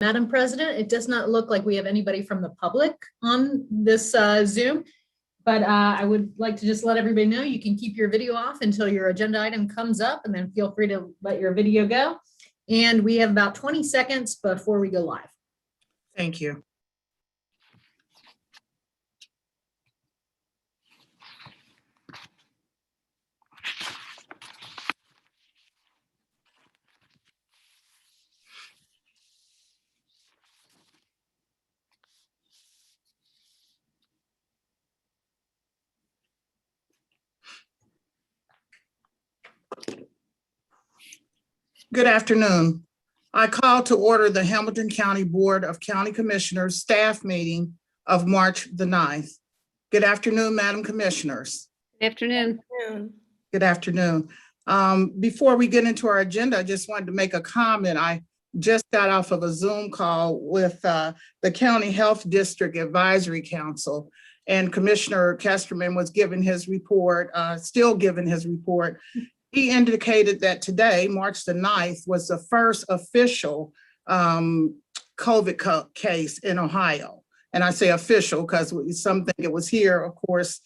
Madam President, it does not look like we have anybody from the public on this Zoom, but I would like to just let everybody know you can keep your video off until your agenda item comes up, and then feel free to let your video go. And we have about 20 seconds before we go live. Thank you. Good afternoon. I call to order the Hamilton County Board of County Commissioners staff meeting of March the 9th. Good afternoon, Madam Commissioners. Good afternoon. Good afternoon. Before we get into our agenda, I just wanted to make a comment. I just got off of a Zoom call with the County Health District Advisory Council, and Commissioner Kesterman was giving his report, still giving his report. He indicated that today, March the 9th, was the first official COVID case in Ohio. And I say official because some think it was here, of course,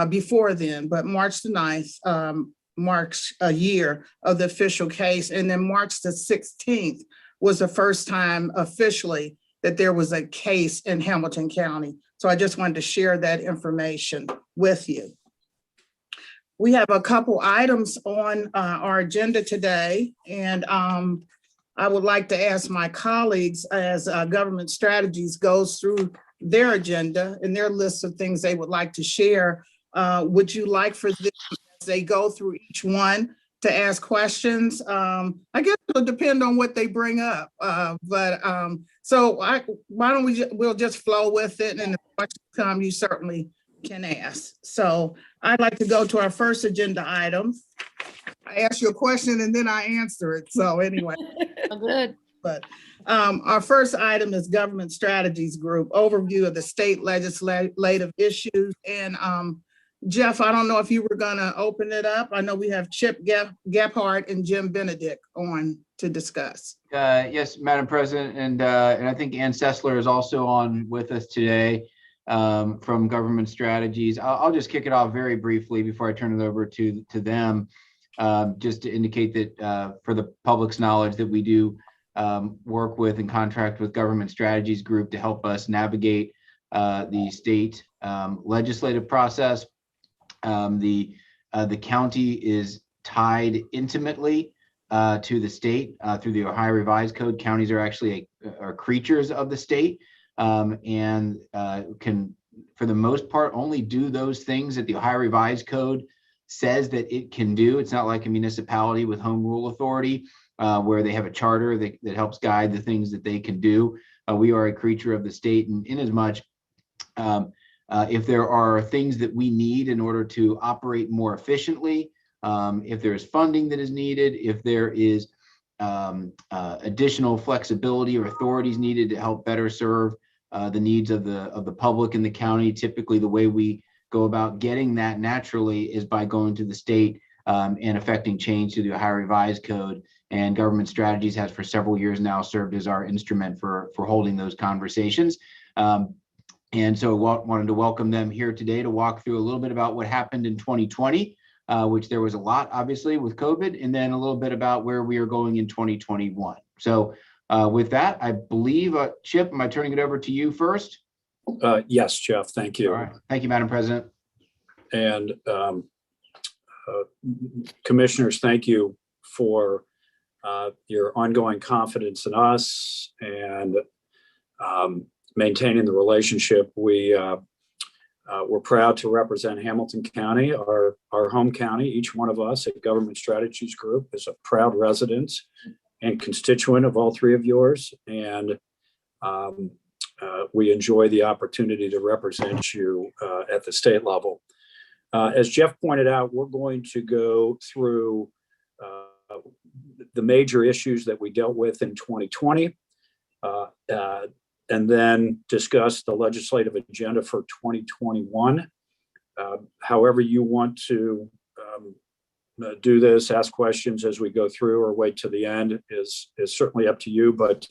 before then, but March the 9th marks a year of the official case. And then March the 16th was the first time officially that there was a case in Hamilton County. So I just wanted to share that information with you. We have a couple items on our agenda today, and I would like to ask my colleagues as Government Strategies goes through their agenda and their list of things they would like to share. Would you like for them, as they go through each one, to ask questions? I guess it'll depend on what they bring up, so why don't we'll just flow with it, and if questions come, you certainly can ask. So I'd like to go to our first agenda item. I ask you a question and then I answer it. So anyway. Good. But our first item is Government Strategies Group, overview of the state legislative issues. And Jeff, I don't know if you were gonna open it up. I know we have Chip Gephardt and Jim Benedict on to discuss. Yes, Madam President, and I think Ann Sessler is also on with us today. From Government Strategies. I'll just kick it off very briefly before I turn it over to them, just to indicate that for the public's knowledge that we do work with and contract with Government Strategies Group to help us navigate the state legislative process. The county is tied intimately to the state through the Ohio Revised Code. Counties are actually are creatures of the state. And can, for the most part, only do those things that the Ohio Revised Code says that it can do. It's not like a municipality with home rule authority where they have a charter that helps guide the things that they can do. We are a creature of the state, and in as much, if there are things that we need in order to operate more efficiently, if there's funding that is needed, if there is additional flexibility or authorities needed to help better serve the needs of the public in the county. Typically, the way we go about getting that naturally is by going to the state and affecting change to the Ohio Revised Code. And Government Strategies has for several years now served as our instrument for holding those conversations. And so wanted to welcome them here today to walk through a little bit about what happened in 2020, which there was a lot, obviously, with COVID, and then a little bit about where we are going in 2021. So with that, I believe, Chip, am I turning it over to you first? Yes, Jeff, thank you. All right. Thank you, Madam President. And commissioners, thank you for your ongoing confidence in us and maintaining the relationship. We're proud to represent Hamilton County, our home county. Each one of us at Government Strategies Group is a proud resident and constituent of all three of yours. And we enjoy the opportunity to represent you at the state level. As Jeff pointed out, we're going to go through the major issues that we dealt with in 2020, and then discuss the legislative agenda for 2021. However you want to do this, ask questions as we go through or wait to the end is certainly up to you, but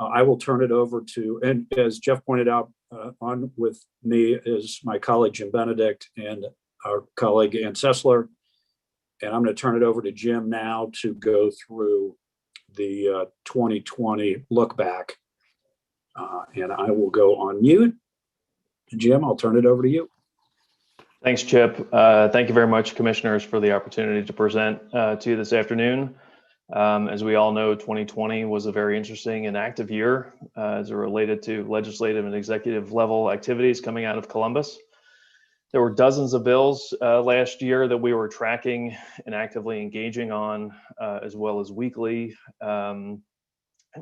I will turn it over to, and as Jeff pointed out, on with me is my colleague Jim Benedict and our colleague Ann Sessler. And I'm going to turn it over to Jim now to go through the 2020 look back. And I will go on mute. Jim, I'll turn it over to you. Thanks, Chip. Thank you very much, commissioners, for the opportunity to present to you this afternoon. As we all know, 2020 was a very interesting and active year as it related to legislative and executive level activities coming out of Columbus. There were dozens of bills last year that we were tracking and actively engaging on, as well as weekly, and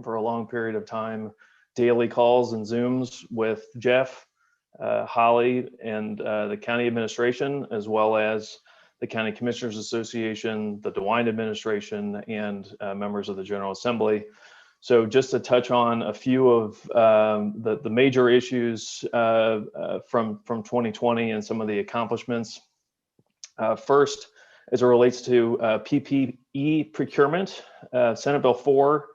for a long period of time, daily calls and Zooms with Jeff, Holly, and the county administration, as well as the County Commissioners Association, the DeWine administration, and members of the General Assembly. So just to touch on a few of the major issues from 2020 and some of the accomplishments. First, as it relates to PPE procurement, Senate Bill 4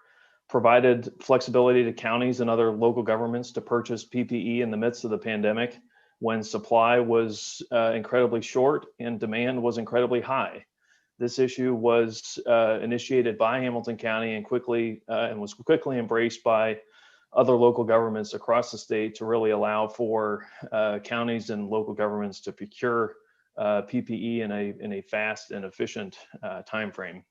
provided flexibility to counties and other local governments to purchase PPE in the midst of the pandemic when supply was incredibly short and demand was incredibly high. This issue was initiated by Hamilton County and was quickly embraced by other local governments across the state to really allow for counties and local governments to procure PPE in a fast and efficient timeframe.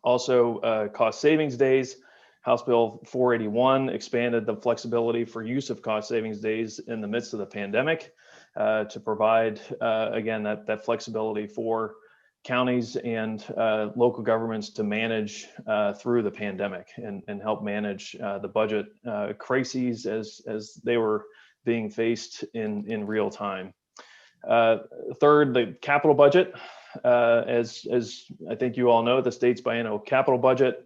Also, cost savings days. House Bill 481 expanded the flexibility for use of cost savings days in the midst of the pandemic to provide, again, that flexibility for counties and local governments to manage through the pandemic and help manage the budget crises as they were being faced in real time. Third, the capital budget. As I think you all know, the state's biennial capital budget,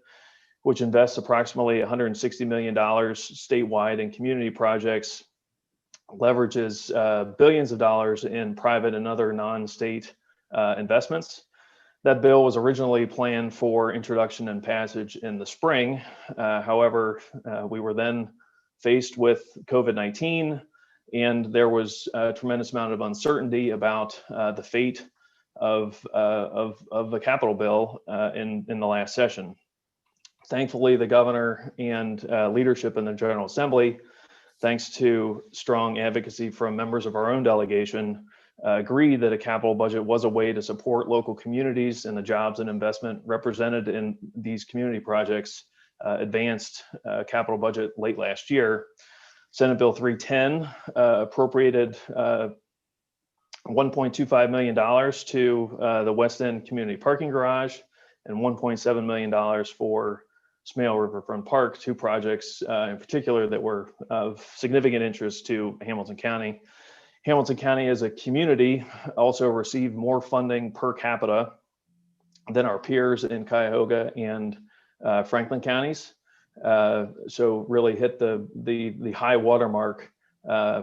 which invests approximately $160 million statewide in community projects, leverages billions of dollars in private and other non-state investments. That bill was originally planned for introduction and passage in the spring. However, we were then faced with COVID-19, and there was a tremendous amount of uncertainty about the fate of the capital bill in the last session. Thankfully, the governor and leadership in the General Assembly, thanks to strong advocacy from members of our own delegation, agreed that a capital budget was a way to support local communities and the jobs and investment represented in these community projects. Advanced capital budget late last year. Senate Bill 310 appropriated $1.25 million to the West End Community Parking Garage and $1.7 million for Smale Riverfront Park, two projects in particular that were of significant interest to Hamilton County. Hamilton County as a community also received more funding per capita than our peers in Cuyahoga and Franklin counties. So really hit the high watermark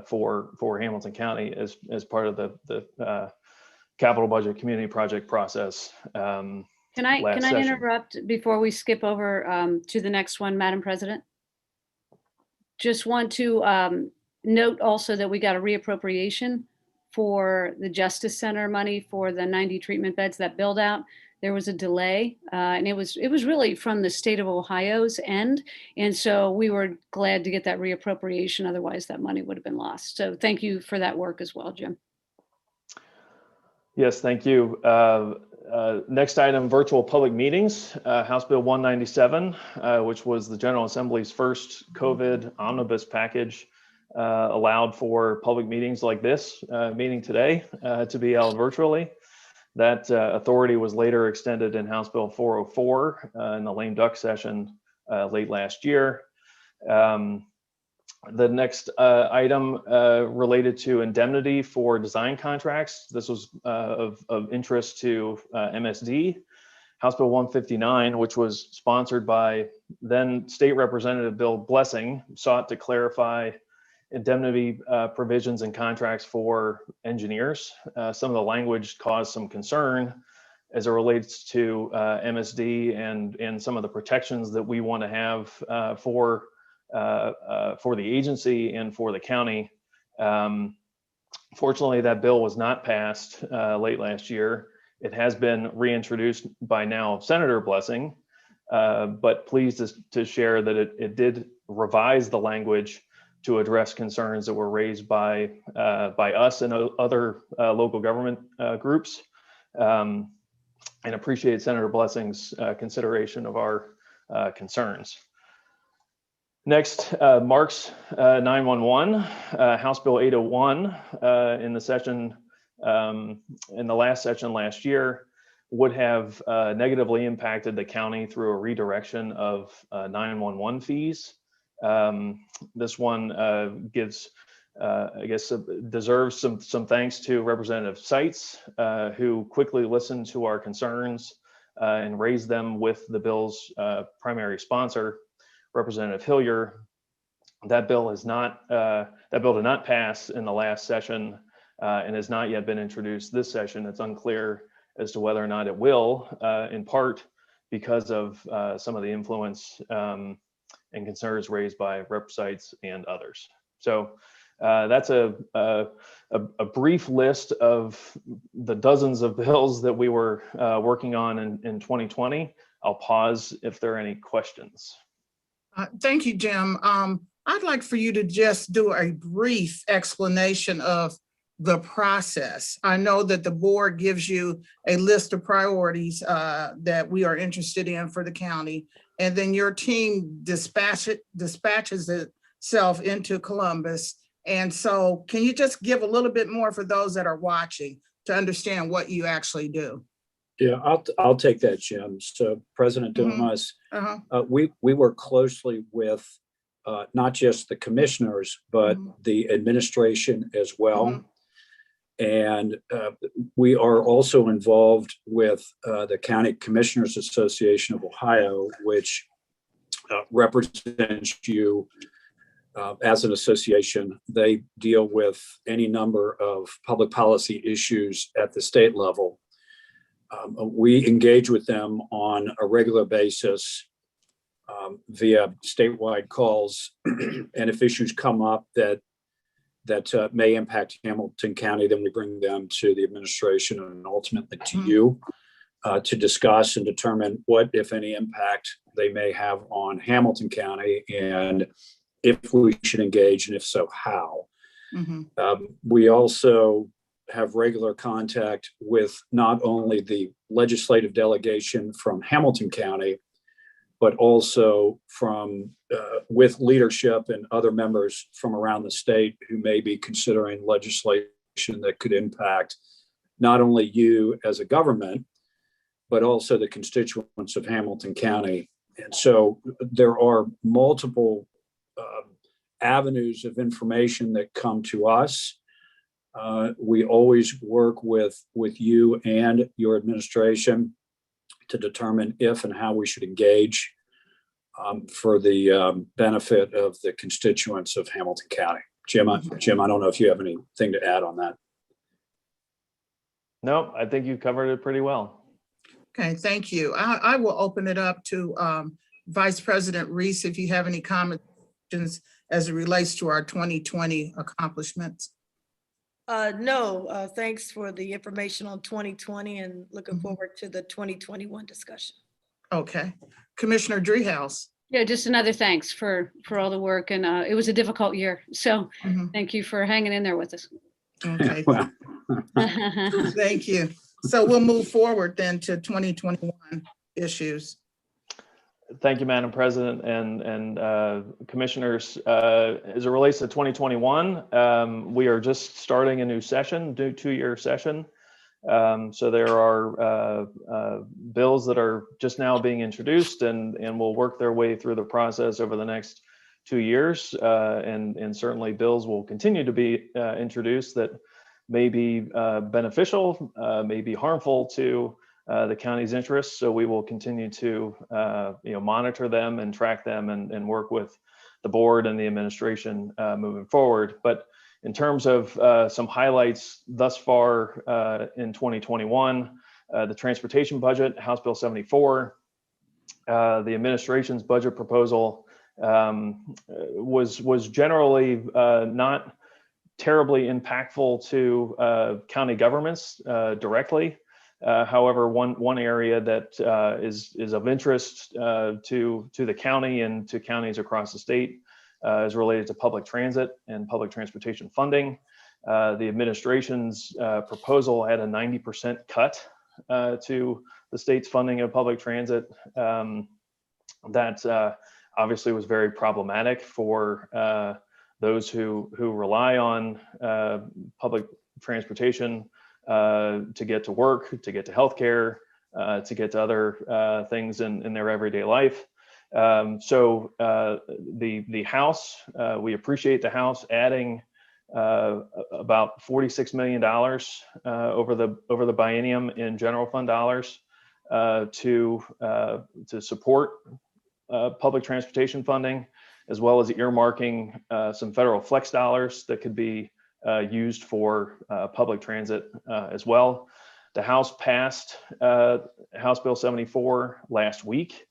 for Hamilton County as part of the capital budget community project process. Can I interrupt before we skip over to the next one, Madam President? Just want to note also that we got a reappropriation for the Justice Center money for the 90 treatment beds that build out. There was a delay, and it was really from the state of Ohio's end, and so we were glad to get that reappropriation. Otherwise, that money would have been lost. So thank you for that work as well, Jim. Yes, thank you. Next item, virtual public meetings. House Bill 197, which was the General Assembly's first COVID omnibus package, allowed for public meetings like this meeting today to be held virtually. That authority was later extended in House Bill 404 in the lame duck session late last year. The next item related to indemnity for design contracts. This was of interest to MSD. House Bill 159, which was sponsored by then State Representative Bill Blessing, sought to clarify indemnity provisions and contracts for engineers. Some of the language caused some concern as it relates to MSD and some of the protections that we want to have for for the agency and for the county. Fortunately, that bill was not passed late last year. It has been reintroduced by now Senator Blessing, but pleased to share that it did revise the language to address concerns that were raised by us and other local government groups, and appreciate Senator Blessing's consideration of our concerns. Next, Mark's 911, House Bill 801 in the last session last year would have negatively impacted the county through a redirection of 911 fees. This one gives, I guess, deserves some thanks to Representative Seitz, who quickly listened to our concerns and raised them with the bill's primary sponsor, Representative Hillier. That bill did not pass in the last session and has not yet been introduced this session. It's unclear as to whether or not it will, in part because of some of the influence and concerns raised by Rep. Seitz and others. So that's a brief list of the dozens of bills that we were working on in 2020. I'll pause if there are any questions. Thank you, Jim. I'd like for you to just do a brief explanation of the process. I know that the board gives you a list of priorities that we are interested in for the county, and then your team dispatches itself into Columbus. And so can you just give a little bit more for those that are watching to understand what you actually do? Yeah, I'll take that, Jim. So President Dumas, we work closely with not just the commissioners, but the administration as well. And we are also involved with the County Commissioners Association of Ohio, which represents you as an association. They deal with any number of public policy issues at the state level. We engage with them on a regular basis via statewide calls. And if issues come up that may impact Hamilton County, then we bring them to the administration and ultimately to you to discuss and determine what, if any, impact they may have on Hamilton County and if we should engage, and if so, how. We also have regular contact with not only the legislative delegation from Hamilton County, but also from with leadership and other members from around the state who may be considering legislation that could impact not only you as a government, but also the constituents of Hamilton County. And so there are multiple avenues of information that come to us. We always work with you and your administration to determine if and how we should engage for the benefit of the constituents of Hamilton County. Jim, I don't know if you have anything to add on that. No, I think you covered it pretty well. Okay, thank you. I will open it up to Vice President Reese, if you have any comments as it relates to our 2020 accomplishments. No, thanks for the information on 2020 and looking forward to the 2021 discussion. Okay, Commissioner Driehaus. Yeah, just another thanks for all the work, and it was a difficult year. So thank you for hanging in there with us. Okay, thank you. So we'll move forward then to 2021 issues. Thank you, Madam President and commissioners. As it relates to 2021, we are just starting a new session, new two-year session. So there are bills that are just now being introduced and will work their way through the process over the next 2 years. And certainly bills will continue to be introduced that may be beneficial, may be harmful to the county's interests. So we will continue to monitor them and track them and work with the board and the administration moving forward. But in terms of some highlights thus far in 2021, the transportation budget, House Bill 74, the administration's budget proposal was generally not terribly impactful to county governments directly. However, one area that is of interest to the county and to counties across the state is related to public transit and public transportation funding. The administration's proposal had a 90% cut to the state's funding of public transit. That obviously was very problematic for those who rely on public transportation to get to work, to get to healthcare, to get to other things in their everyday life. So the House, we appreciate the House adding about $46 million over the biennium in general fund dollars to support public transportation funding, as well as earmarking some federal flex dollars that could be used for public transit as well. The House passed House Bill 74 last week.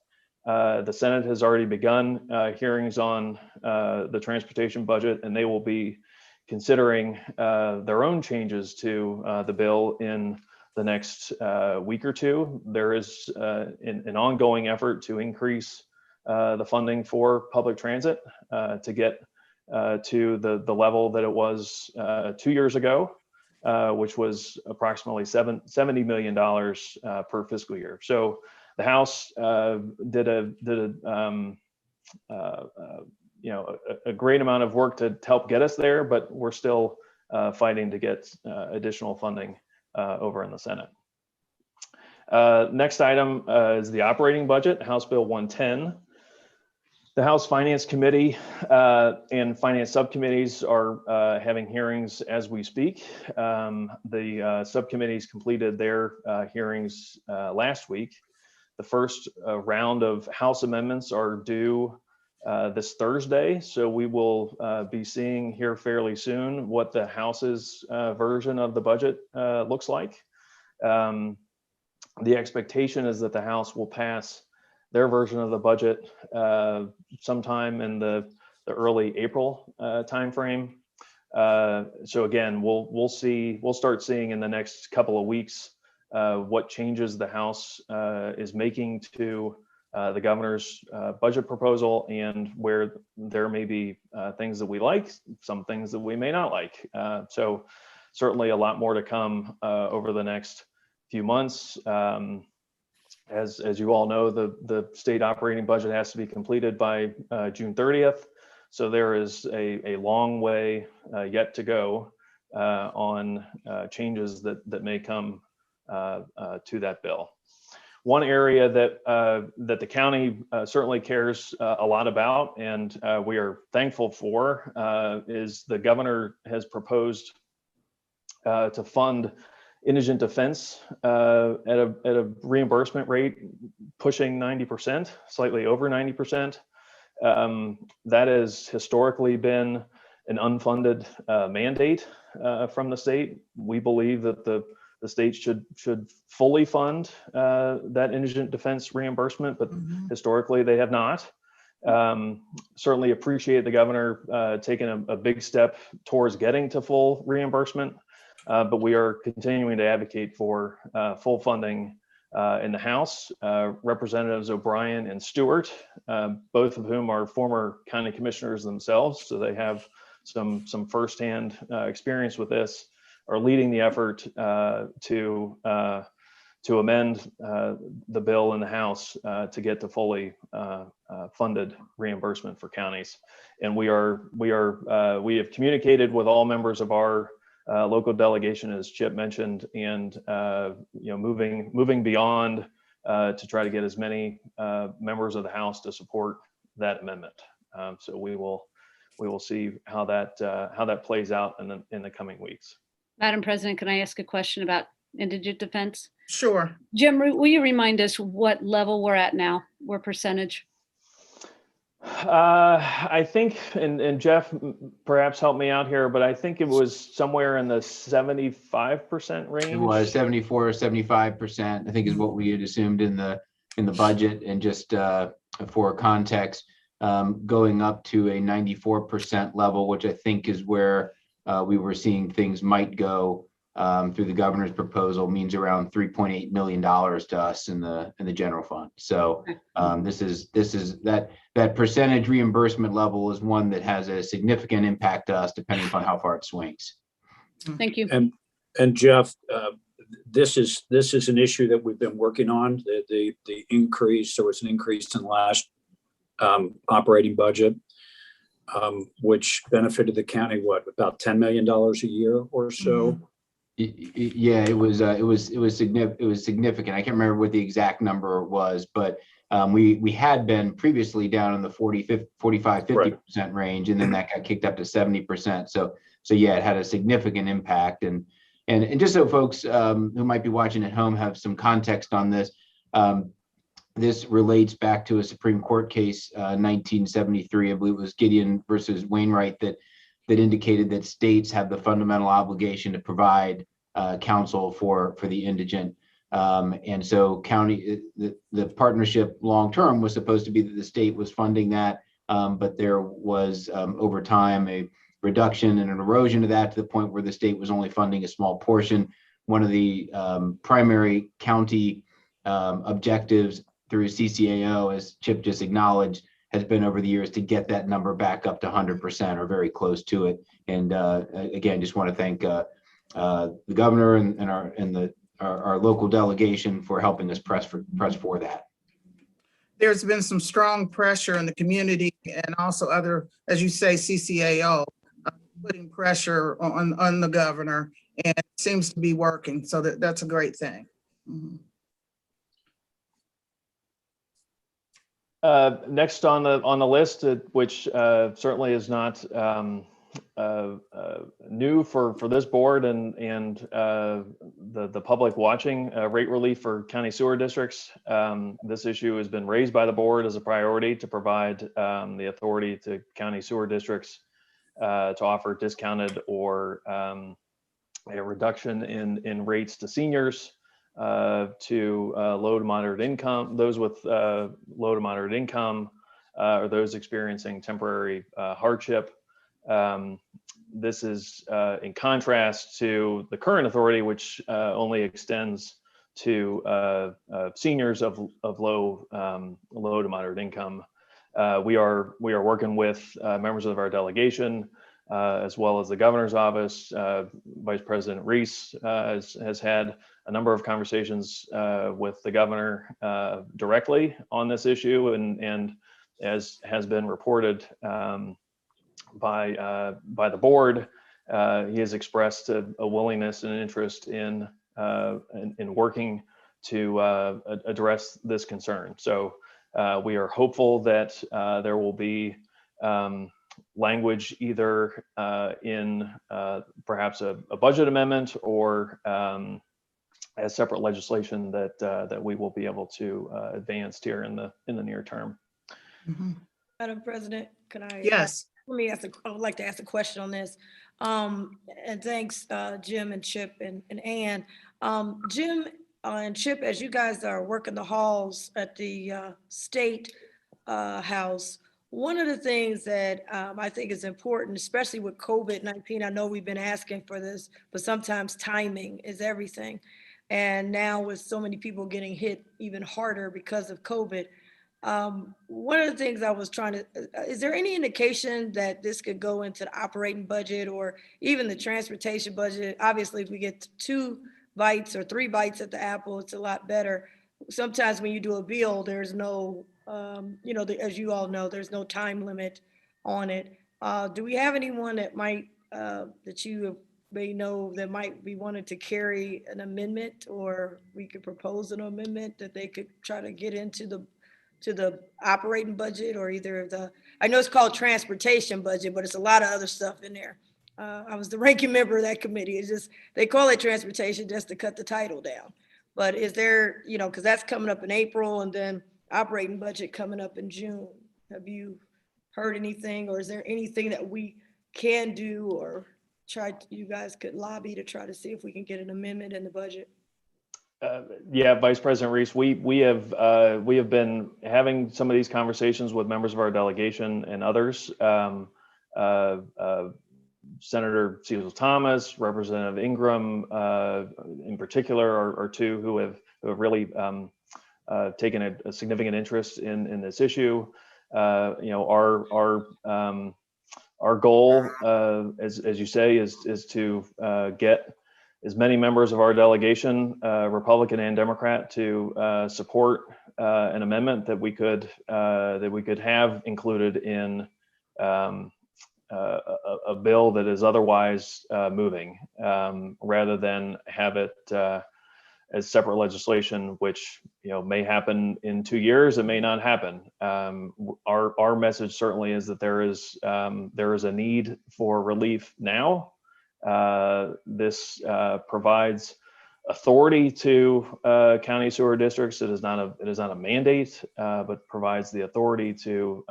The Senate has already begun hearings on the transportation budget, and they will be considering their own changes to the bill in the next week or two. There is an ongoing effort to increase the funding for public transit to get to the level that it was 2 years ago, which was approximately $70 million per fiscal year. So the House did a great amount of work to help get us there, but we're still fighting to get additional funding over in the Senate. Next item is the operating budget, House Bill 110. The House Finance Committee and Finance Subcommittees are having hearings as we speak. The subcommittees completed their hearings last week. The first round of House amendments are due this Thursday, so we will be seeing here fairly soon what the House's version of the budget looks like. The expectation is that the House will pass their version of the budget sometime in the early April timeframe. So again, we'll start seeing in the next couple of weeks what changes the House is making to the governor's budget proposal, and where there may be things that we like, some things that we may not like. So certainly a lot more to come over the next few months. As you all know, the state operating budget has to be completed by June 30th. So there is a long way yet to go on changes that may come to that bill. One area that the county certainly cares a lot about, and we are thankful for, is the governor has proposed to fund indigent defense at a reimbursement rate pushing 90%, slightly over 90%. That has historically been an unfunded mandate from the state. We believe that the state should fully fund that indigent defense reimbursement, but historically they have not. Certainly appreciate the governor taking a big step towards getting to full reimbursement. But we are continuing to advocate for full funding in the House. Representatives O'Brien and Stewart, both of whom are former county commissioners themselves, so they have some firsthand experience with this, are leading the effort to amend the bill in the House to get to fully funded reimbursement for counties. And we have communicated with all members of our local delegation, as Chip mentioned, and moving beyond to try to get as many members of the House to support that amendment. So we will see how that plays out in the coming weeks. Madam President, can I ask a question about indigent defense? Sure. Jim, will you remind us what level we're at now, what percentage? I think, and Jeff perhaps help me out here, but I think it was somewhere in the 75% range. It was 74 or 75%, I think is what we had assumed in the budget. And just for context, going up to a 94% level, which I think is where we were seeing things might go through the governor's proposal, means around $3.8 million to us in the general fund. So this is that percentage reimbursement level is one that has a significant impact to us depending upon how far it swings. Thank you. And Jeff, this is an issue that we've been working on. The increase, there was an increase in the last operating budget, which benefited the county, what, about $10 million a year or so? Yeah, it was significant. I can't remember what the exact number was, but we had been previously down in the 45-50% range, and then that got kicked up to 70%. So yeah, it had a significant impact. And just so folks who might be watching at home have some context on this, this relates back to a Supreme Court case, 1973. I believe it was Gideon versus Wainwright that indicated that states have the fundamental obligation to provide counsel for the indigent. And so the partnership long-term was supposed to be that the state was funding that, but there was over time a reduction and an erosion of that to the point where the state was only funding a small portion. One of the primary county objectives through CCAO, as Chip just acknowledged, has been over the years to get that number back up to 100% or very close to it. And again, just want to thank the governor and our local delegation for helping us press for that. There's been some strong pressure in the community and also other, as you say, CCAO, putting pressure on the governor, and it seems to be working. So that's a great thing. Mm-hmm. Next on the list, which certainly is not new for this board and the public watching, rate relief for county sewer districts. This issue has been raised by the board as a priority to provide the authority to county sewer districts to offer discounted or a reduction in rates to seniors, to low to moderate income, those with low to moderate income, or those experiencing temporary hardship. This is in contrast to the current authority, which only extends to seniors of low to moderate income. We are working with members of our delegation, as well as the governor's office. Vice President Reese has had a number of conversations with the governor directly on this issue, and as has been reported by the board, he has expressed a willingness and an interest in working to address this concern. So we are hopeful that there will be language either in perhaps a budget amendment or as separate legislation that we will be able to advance here in the near term. Mm-hmm. Madam President, can I? Yes. I would like to ask a question on this. And thanks, Jim and Chip and Ann. Jim and Chip, as you guys are working the halls at the State House, one of the things that I think is important, especially with COVID-19, I know we've been asking for this, but sometimes timing is everything. And now with so many people getting hit even harder because of COVID, one of the things I was trying to, is there any indication that this could go into the operating budget or even the transportation budget? Obviously, if we get 2 bites or 3 bites at the apple, it's a lot better. Sometimes when you do a bill, there's no, as you all know, there's no time limit on it. Do we have anyone that might, that you may know that might be wanting to carry an amendment, or we could propose an amendment that they could try to get into the operating budget, or either I know it's called transportation budget, but it's a lot of other stuff in there. I was the ranking member of that committee. It's just, they call it transportation just to cut the title down. But is there, because that's coming up in April, and then operating budget coming up in June. Have you heard anything, or is there anything that we can do or you guys could lobby to try to see if we can get an amendment in the budget? Yeah, Vice President Reese, we have been having some of these conversations with members of our delegation and others. Senator Cecil Thomas, Representative Ingram, in particular, are two who have really taken a significant interest in this issue. Our goal, as you say, is to get as many members of our delegation, Republican and Democrat, to support an amendment that we could have included in a bill that is otherwise moving, rather than have it as separate legislation, which may happen in 2 years. It may not happen. Our message certainly is that there is a need for relief now. This provides authority to county sewer districts. It is not a mandate, but provides the authority to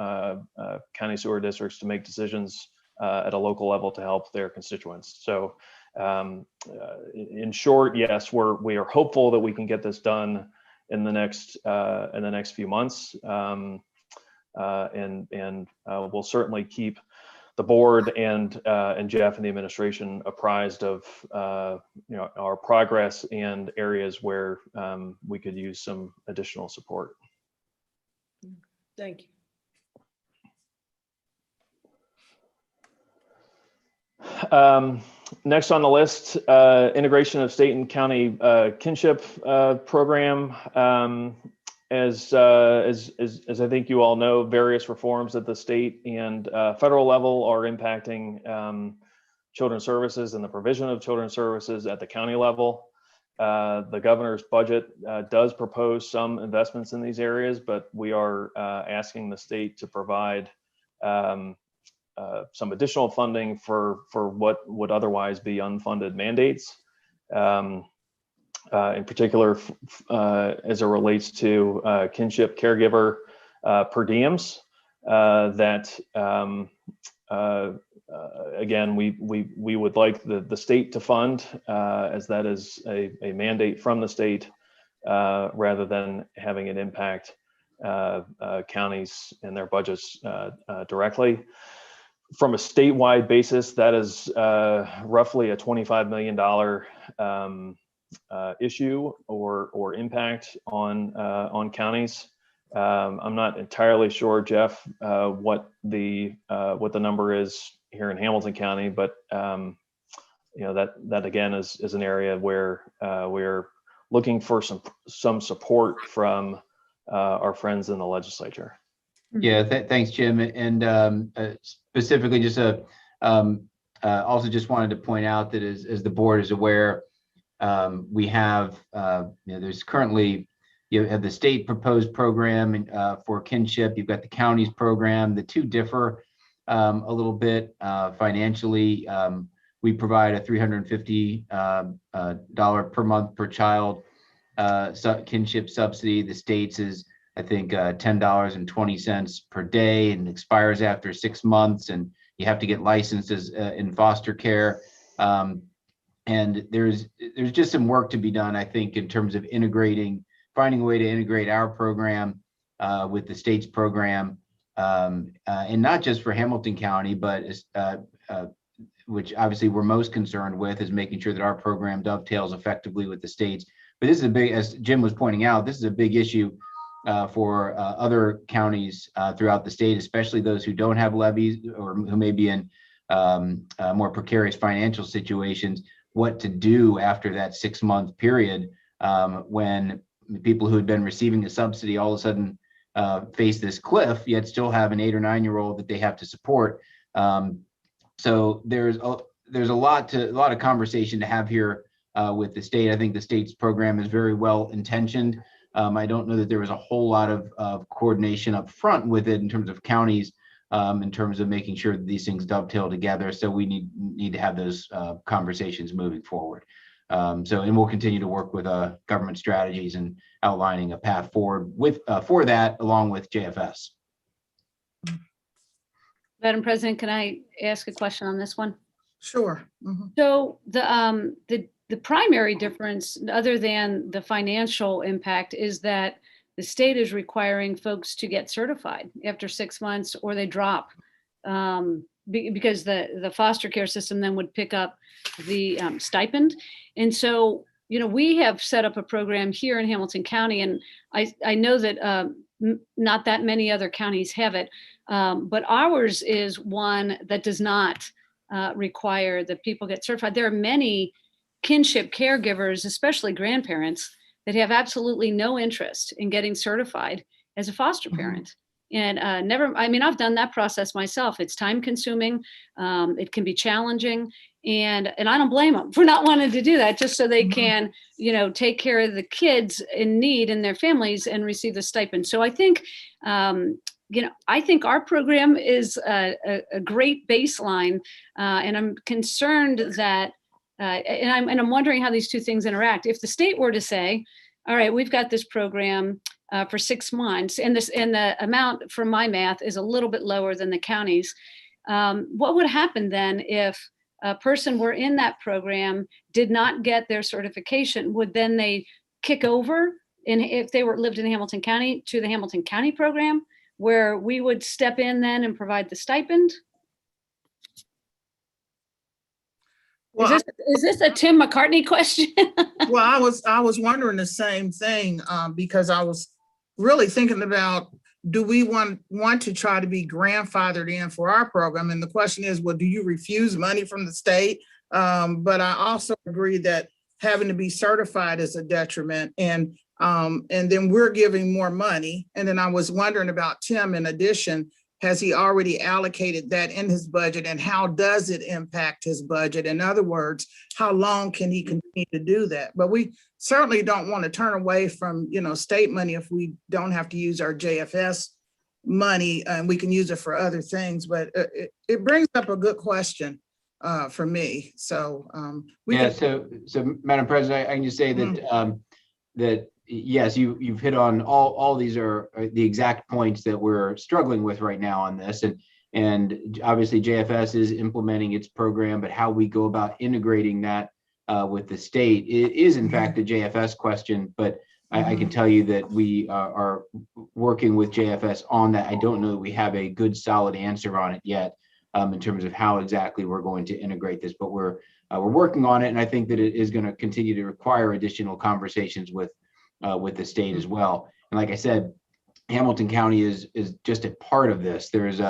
county sewer districts to make decisions at a local level to help their constituents. So, in short, yes, we are hopeful that we can get this done in the next few months, and we'll certainly keep the board and Jeff and the administration apprised of our progress and areas where we could use some additional support. Thank you. Next on the list, integration of state and county kinship program. As I think you all know, various reforms at the state and federal level are impacting children's services and the provision of children's services at the county level. The governor's budget does propose some investments in these areas, but we are asking the state to provide some additional funding for what would otherwise be unfunded mandates. In particular, as it relates to kinship caregiver per diems, that again, we would like the state to fund, as that is a mandate from the state, rather than having it impact counties and their budgets directly. From a statewide basis, that is roughly a $25 million issue or impact on counties. I'm not entirely sure, Jeff, what the number is here in Hamilton County, but that again is an area where we're looking for some support from our friends in the legislature. Yeah, thanks, Jim. And specifically, just also just wanted to point out that as the board is aware, we have there's currently, you have the state proposed program for kinship. You've got the county's program. The two differ a little bit financially. We provide a $350 per month per child kinship subsidy. The state's is, I think, $10.20 per day, and expires after 6 months, and you have to get licensed as in foster care. And there's just some work to be done, I think, in terms of finding a way to integrate our program with the state's program, and not just for Hamilton County, but which obviously we're most concerned with, is making sure that our program dovetails effectively with the state's. But this is a big, as Jim was pointing out, this is a big issue for other counties throughout the state, especially those who don't have levies or who may be in more precarious financial situations. What to do after that 6-month period, when people who had been receiving a subsidy all of a sudden face this cliff, yet still have an 8 or 9-year-old that they have to support. So there's a lot of conversation to have here with the state. I think the state's program is very well intentioned. I don't know that there was a whole lot of coordination up front with it in terms of counties, in terms of making sure that these things dovetail together. So we need to have those conversations moving forward. And we'll continue to work with government strategies and outlining a path forward for that, along with JFS. Madam President, can I ask a question on this one? Sure. Mhm. So the The primary difference, other than the financial impact, is that the state is requiring folks to get certified after 6 months or they drop. Because the foster care system then would pick up the stipend. And so, we have set up a program here in Hamilton County, and I know that not that many other counties have it, but ours is one that does not require that people get certified. There are many kinship caregivers, especially grandparents, that have absolutely no interest in getting certified as a foster parent. And I've done that process myself. It's time consuming. It can be challenging. And I don't blame them for not wanting to do that, just so they can, take care of the kids in need and their families and receive the stipend. So I think, I think our program is a great baseline. And I'm concerned that, and I'm wondering how these two things interact. If the state were to say, all right, we've got this program for 6 months, and the amount for my math is a little bit lower than the counties. What would happen then if a person were in that program, did not get their certification? Would then they kick over, and if they lived in Hamilton County, to the Hamilton County program, where we would step in then and provide the stipend? Well, is this a Tim McCartney question? Well, I was wondering the same thing, because I was really thinking about, do we want to try to be grandfathered in for our program? And the question is, well, do you refuse money from the state? But I also agree that having to be certified is a detriment, and then we're giving more money. And then I was wondering about Tim, in addition, has he already allocated that in his budget, and how does it impact his budget? In other words, how long can he continue to do that? But we certainly don't want to turn away from, state money if we don't have to use our JFS money, and we can use it for other things. But it brings up a good question for me. So so Madam President, I can just say that that yes, you've hit on all these are the exact points that we're struggling with right now on this, and obviously JFS is implementing its program, but how we go about integrating that with the state is in fact the JFS question. But I can tell you that we are working with JFS on that. I don't know that we have a good solid answer on it yet in terms of how exactly we're going to integrate this, but we're working on it, and I think that it is going to continue to require additional conversations with the state as well. And like I said, Hamilton County is just a part of this. There's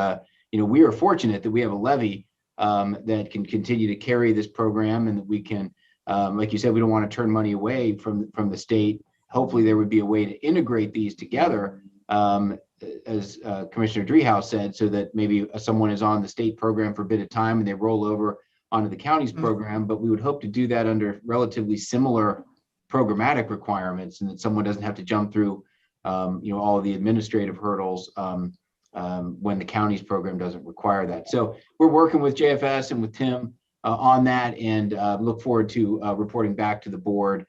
we are fortunate that we have a levy that can continue to carry this program, and that we can, like you said, we don't want to turn money away from the state. Hopefully there would be a way to integrate these together, as Commissioner Driehaus said, so that maybe someone is on the state program for a bit of time and they roll over onto the county's program. But we would hope to do that under relatively similar programmatic requirements, and that someone doesn't have to jump through all of the administrative hurdles when the county's program doesn't require that. So we're working with JFS and with Tim on that, and look forward to reporting back to the board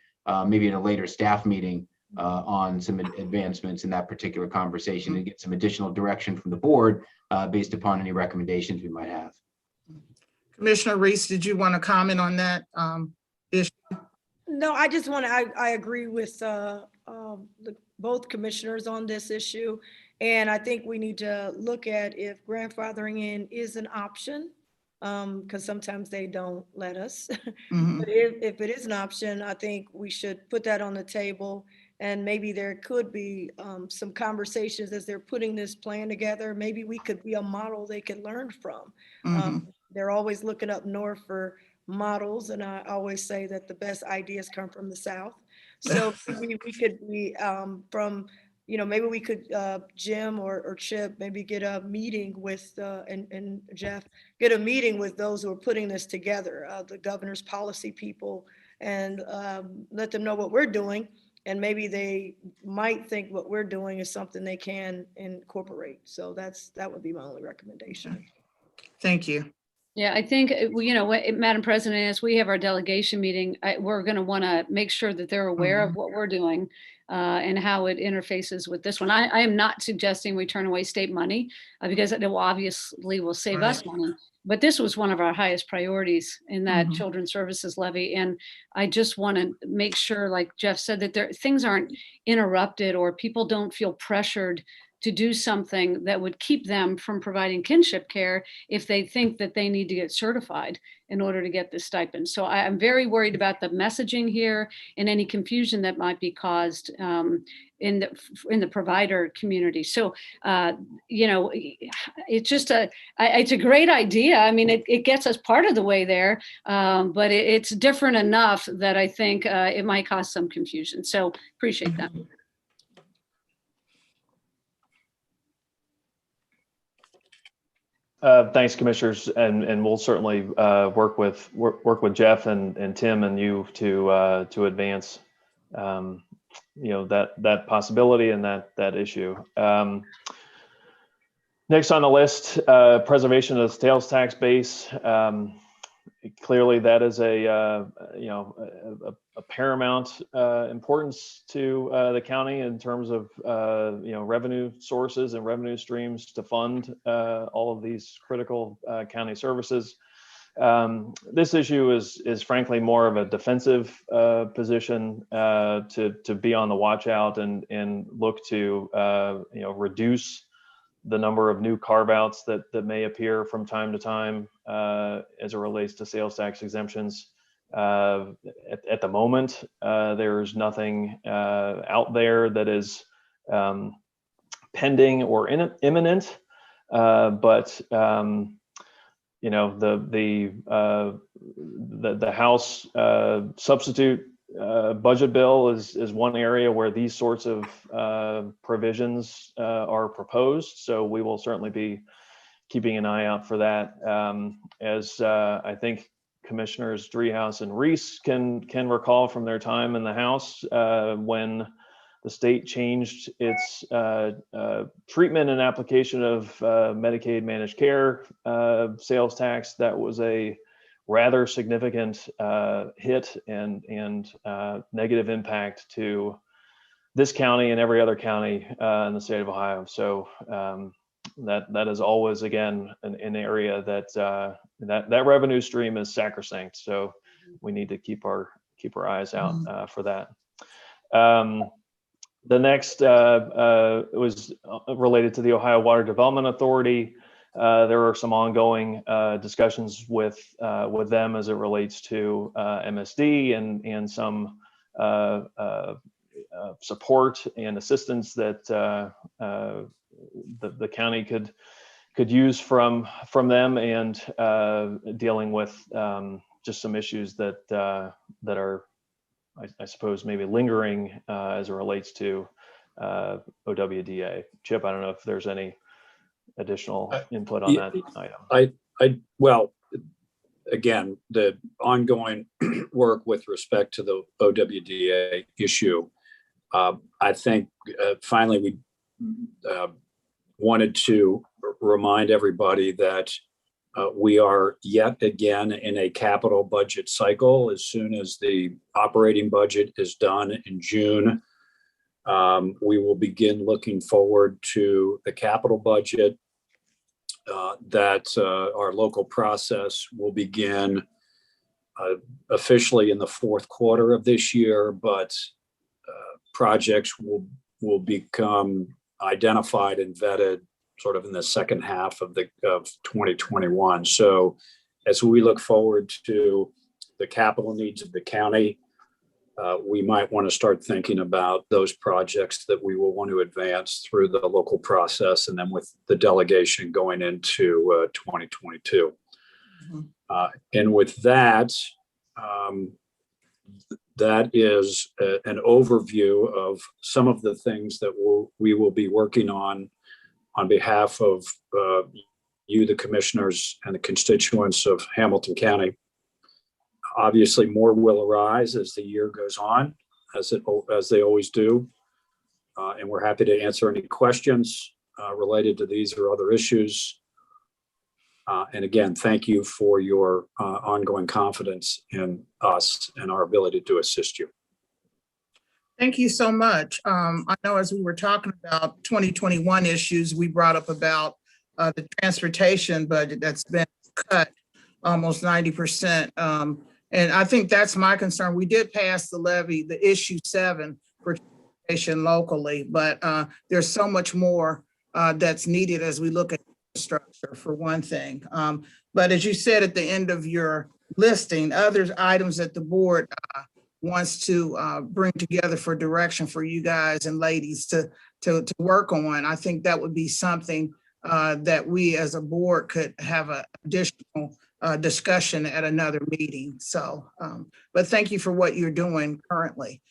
maybe in a later staff meeting on some advancements in that particular conversation, and get some additional direction from the board based upon any recommendations we might have. Commissioner Reese, did you want to comment on that issue? No, I just want to, I agree with both commissioners on this issue. And I think we need to look at if grandfathering in is an option, because sometimes they don't let us. But if it is an option, I think we should put that on the table. And maybe there could be some conversations as they're putting this plan together. Maybe we could be a model they could learn from. They're always looking up north for models, and I always say that the best ideas come from the South. So we could be from, maybe we could, Jim or Chip, maybe get a meeting with, and Jeff, get a meeting with those who are putting this together, the governor's policy people, and let them know what we're doing. And maybe they might think what we're doing is something they can incorporate. So that would be my only recommendation. Thank you. Yeah, I think, Madam President, as we have our delegation meeting, we're going to want to make sure that they're aware of what we're doing and how it interfaces with this one. I am not suggesting we turn away state money because it will obviously will save us money. But this was one of our highest priorities in that children's services levy. And I just want to make sure, like Jeff said, that things aren't interrupted or people don't feel pressured to do something that would keep them from providing kinship care if they think that they need to get certified in order to get this stipend. So I'm very worried about the messaging here and any confusion that might be caused in the provider community. So, it's just it's a great idea. I mean, it gets us part of the way there, but it's different enough that I think it might cause some confusion. So appreciate that. Thanks, commissioners, and we'll certainly work with Jeff and Tim and you to advance that possibility and that issue. Next on the list, preservation of the sales tax base. Clearly, that is a paramount importance to the county in terms of revenue sources and revenue streams to fund all of these critical county services. This issue is frankly more of a defensive position to be on the watch out and look to reduce the number of new carve-outs that may appear from time to time as it relates to sales tax exemptions. At the moment, there's nothing out there that is pending or imminent, but the House substitute budget bill is one area where these sorts of provisions are proposed. So we will certainly be keeping an eye out for that. As I think Commissioners Driehaus and Reese can recall from their time in the House when the state changed its treatment and application of Medicaid managed care sales tax. That was a rather significant hit and negative impact to this county and every other county in the state of Ohio. So that is always, again, an area that revenue stream is sacrosanct. So we need to keep our eyes out for that. The next was related to the Ohio Water Development Authority. There are some ongoing discussions with them as it relates to MSD and some support and assistance that the county could use from them, and dealing with just some issues that are, I suppose, maybe lingering as it relates to OWDA. Chip, I don't know if there's any additional input on that item. Well, again, the ongoing work with respect to the OWDA issue, I think finally we wanted to remind everybody that we are yet again in a capital budget cycle. As soon as the operating budget is done in June, we will begin looking forward to the capital budget. That our local process will begin officially in the fourth quarter of this year, but projects will become identified and vetted sort of in the second half of 2021. So as we look forward to the capital needs of the county, we might want to start thinking about those projects that we will want to advance through the local process, and then with the delegation going into 2022. And with that, that is an overview of some of the things that we will be working on behalf of you, the commissioners, and the constituents of Hamilton County. Obviously, more will arise as the year goes on, as they always do. And we're happy to answer any questions related to these or other issues. And again, thank you for your ongoing confidence in us and our ability to assist you. Thank you so much. I know as we were talking about 2021 issues, we brought up about the transportation budget that's been cut almost 90%. And I think that's my concern. We did pass the levy, the issue 7 for transportation locally, but there's so much more that's needed as we look at infrastructure for one thing. But as you said at the end of your listing, other items that the board wants to bring together for direction for you guys and ladies to work on. I think that would be something that we as a board could have an additional discussion at another meeting. So, but thank you for what you're doing currently.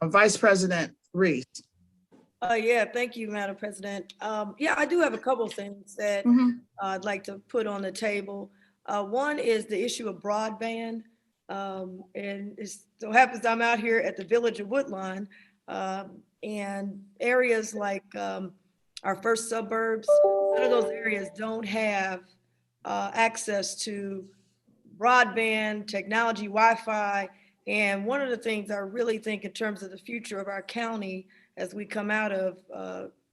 Vice President Reese. Yeah, thank you, Madam President. Yeah, I do have a couple things that I'd like to put on the table. One is the issue of broadband. And it so happens I'm out here at the Village of Woodlawn, and areas like our first suburbs, none of those areas don't have access to broadband, technology, Wi-Fi. And one of the things I really think in terms of the future of our county as we come out of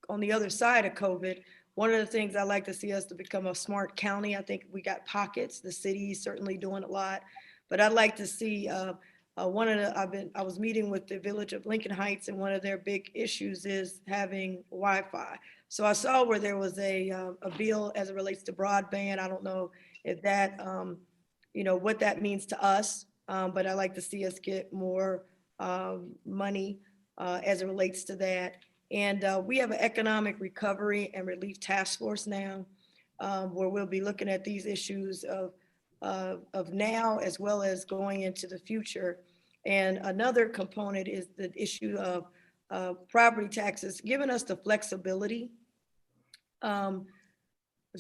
on the other side of COVID, one of the things I like to see us to become a smart county. I think we got pockets, the city's certainly doing a lot. But I'd like to see I was meeting with the Village of Lincoln Heights, and one of their big issues is having Wi-Fi. So I saw where there was a bill as it relates to broadband. I don't know if that, what that means to us, but I'd like to see us get more money as it relates to that. And we have an economic recovery and relief task force now, where we'll be looking at these issues of now as well as going into the future. And another component is the issue of property taxes, giving us the flexibility.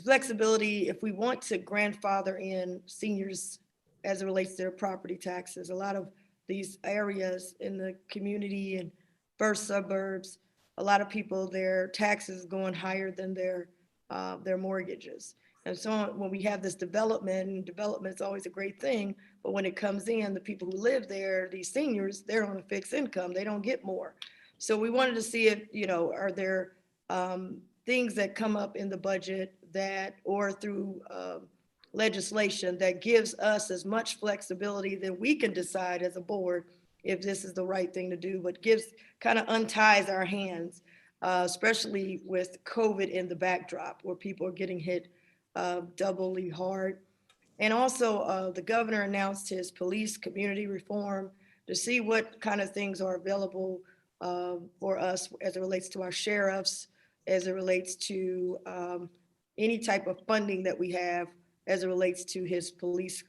Flexibility if we want to grandfather in seniors as it relates to their property taxes. A lot of these areas in the community and first suburbs, a lot of people, their taxes going higher than their mortgages. And so when we have this development, and development is always a great thing, but when it comes in, the people who live there, these seniors, they're on a fixed income, they don't get more. So we wanted to see if, are there things that come up in the budget that, or through legislation that gives us as much flexibility that we can decide as a board if this is the right thing to do, but kind of unties our hands, especially with COVID in the backdrop where people are getting hit doubly hard. And also the governor announced his police community reform to see what kind of things are available for us as it relates to our sheriffs, as it relates to any type of funding that we have as it relates to his police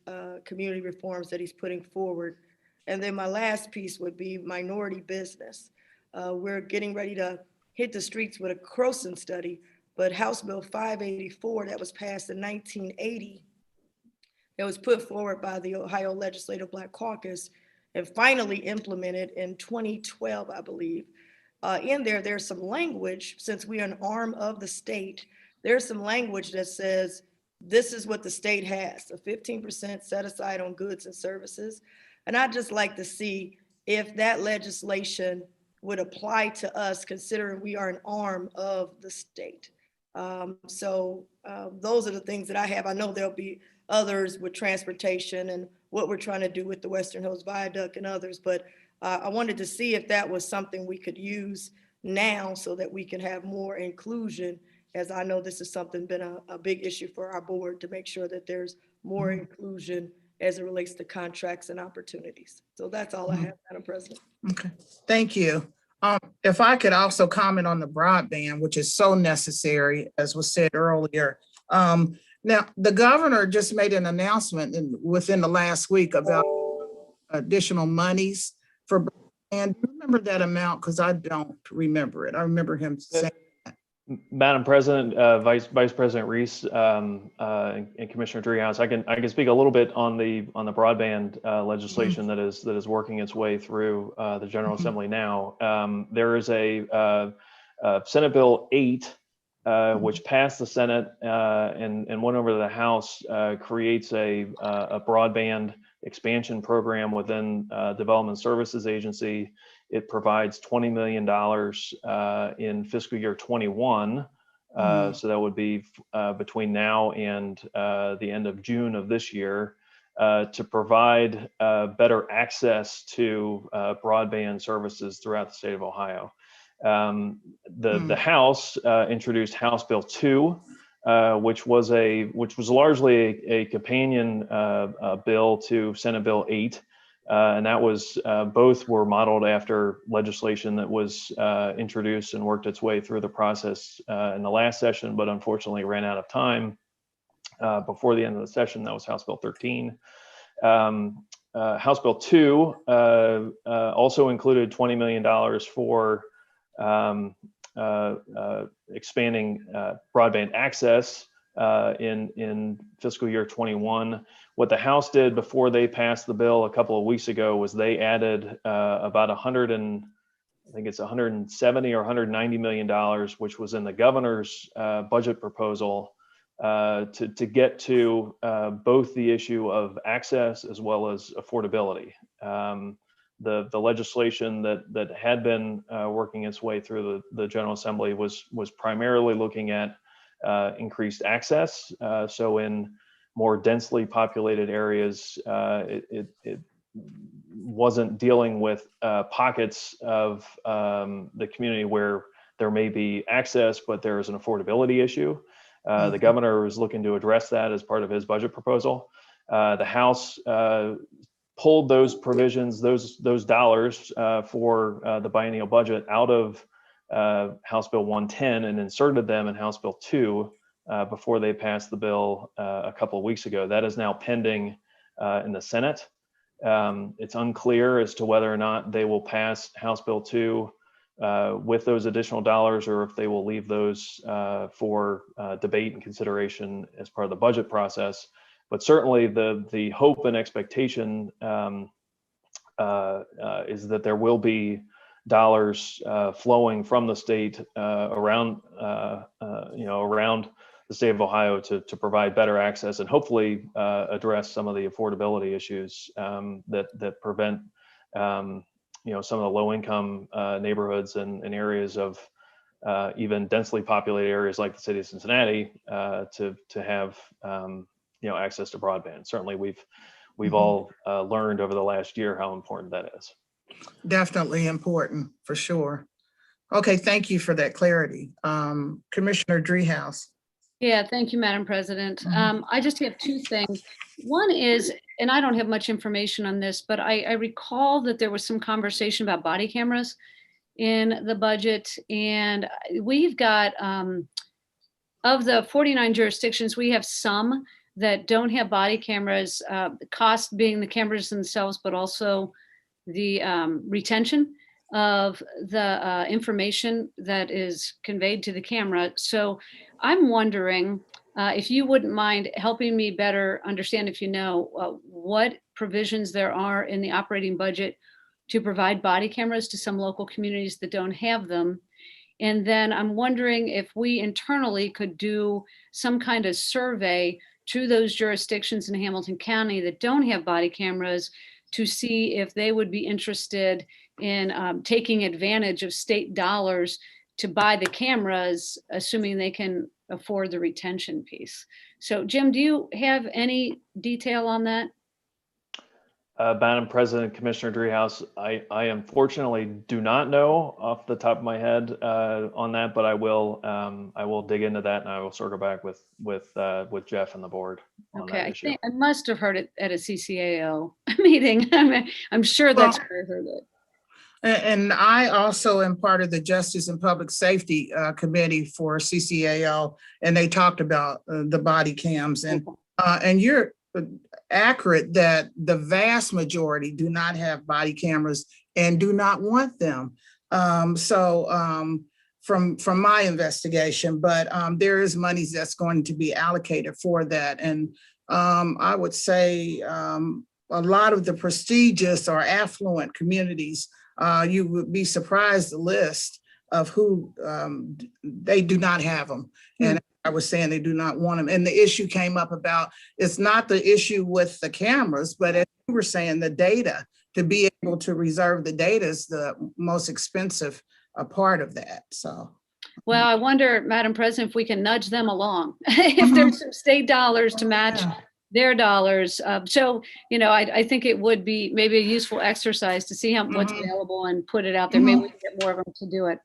community reforms that he's putting forward. And then my last piece would be minority business. We're getting ready to hit the streets with a Croson study, but House Bill 584 that was passed in 1980, that was put forward by the Ohio Legislative Black Caucus and finally implemented in 2012, I believe. In there's some language, since we are an arm of the state, there's some language that says, this is what the state has, a 15% set aside on goods and services. And I'd just like to see if that legislation would apply to us, considering we are an arm of the state. So those are the things that I have. I know there'll be others with transportation and what we're trying to do with the Western Hills Viaduct and others, but I wanted to see if that was something we could use now so that we can have more inclusion, as I know this is something been a big issue for our board to make sure that there's more inclusion as it relates to contracts and opportunities. So that's all I have, Madam President. Okay, thank you. If I could also comment on the broadband, which is so necessary, as was said earlier. Now, the governor just made an announcement within the last week about additional monies for broadband. Do you remember that amount? Because I don't remember it. I remember him saying that. Madam President, Vice President Reese, and Commissioner Dreehouse, I can speak a little bit on the broadband legislation that is working its way through the General Assembly now. There is a Senate Bill 8 which passed the Senate and went over to the House, creates a broadband expansion program within Development Services Agency. It provides $20 million in fiscal year 21. So that would be between now and the end of June of this year, to provide better access to broadband services throughout the state of Ohio. The House introduced House Bill 2, which was largely a companion bill to Senate Bill 8. And that was both were modeled after legislation that was introduced and worked its way through the process in the last session, but unfortunately ran out of time before the end of the session. That was House Bill 13. House Bill 2 also included $20 million for expanding broadband access in fiscal year 21. What the House did before they passed the bill a couple of weeks ago was they added about $170 or $190 million, which was in the governor's budget proposal, to get to both the issue of access as well as affordability. The legislation that had been working its way through the General Assembly was primarily looking at increased access. So in more densely populated areas, it wasn't dealing with pockets of the community where there may be access, but there is an affordability issue. The governor was looking to address that as part of his budget proposal. The House pulled those provisions, those dollars for the biennial budget out of House Bill 110 and inserted them in House Bill 2 before they passed the bill a couple of weeks ago. That is now pending in the Senate. It's unclear as to whether or not they will pass House Bill 2 with those additional dollars, or if they will leave those for debate and consideration as part of the budget process. But certainly the hope and expectation is that there will be dollars flowing from the state around the state of Ohio to provide better access and hopefully address some of the affordability issues that prevent some of the low-income neighborhoods and areas of even densely populated areas like the city of Cincinnati to have access to broadband. Certainly, we've all learned over the last year how important that is. Definitely important, for sure. Okay, thank you for that clarity. Commissioner Dreehouse. Yeah, thank you, Madam President. I just have two things. One is, and I don't have much information on this, but I recall that there was some conversation about body cameras in the budget. And we've got, of the 49 jurisdictions, we have some that don't have body cameras, cost being the cameras themselves, but also the retention of the information that is conveyed to the camera. So I'm wondering if you wouldn't mind helping me better understand, if you know, what provisions there are in the operating budget to provide body cameras to some local communities that don't have them. And then I'm wondering if we internally could do some kind of survey to those jurisdictions in Hamilton County that don't have body cameras to see if they would be interested in taking advantage of state dollars to buy the cameras, assuming they can afford the retention piece. So Jim, do you have any detail on that? Madam President, Commissioner Dreehouse, I unfortunately do not know off the top of my head on that, but I will dig into that and I will circle back with Jeff and the board on that issue. I must have heard it at a CCAO meeting. I'm sure that's where I heard it. And I also am part of the Justice and Public Safety Committee for CCAO, and they talked about the body cams, and you're accurate that the vast majority do not have body cameras and do not want them. From my investigation, but there is money that's going to be allocated for that. And I would say a lot of the prestigious or affluent communities, you would be surprised the list of who, they do not have them. And I was saying they do not want them. And the issue came up about, it's not the issue with the cameras, but as you were saying, the data, to be able to reserve the data is the most expensive part of that, so. Well, I wonder, Madam President, if we can nudge them along, if there's some state dollars to match Yeah. their dollars. So, I think it would be maybe a useful exercise to see what's available and put it out there. Maybe we can get more of them to do it,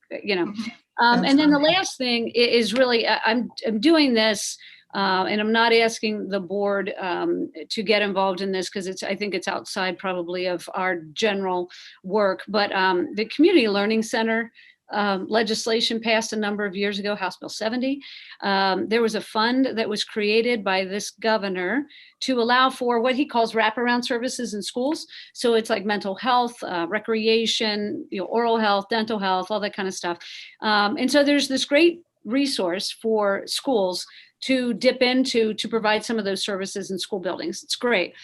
And then the last thing is really, I'm doing this, and I'm not asking the board to get involved in this because I think it's outside probably of our general work, but the Community Learning Center legislation passed a number of years ago, House Bill 70. There was a fund that was created by this governor to allow for what he calls wraparound services in schools. So it's like mental health, recreation, oral health, dental health, all that kind of stuff. And so there's this great resource for schools to dip into to provide some of those services in school buildings. It's great.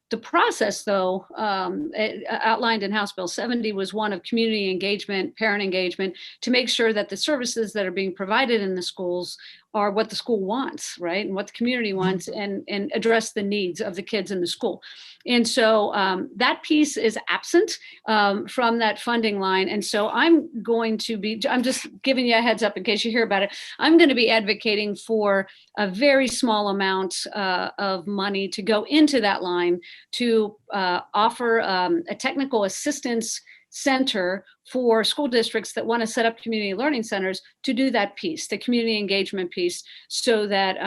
The process, though, outlined in House Bill 70 was one of community engagement, parent engagement, to make sure that the services that are being provided in the schools are what the school wants, right? And what the community wants, and address the needs of the kids in the school. And so that piece is absent from that funding line. And so I'm just giving you a heads up in case you hear about it. I'm going to be advocating for a very small amount of money to go into that line to offer a technical assistance center for school districts that want to set up community learning centers to do that piece, the community engagement piece, so that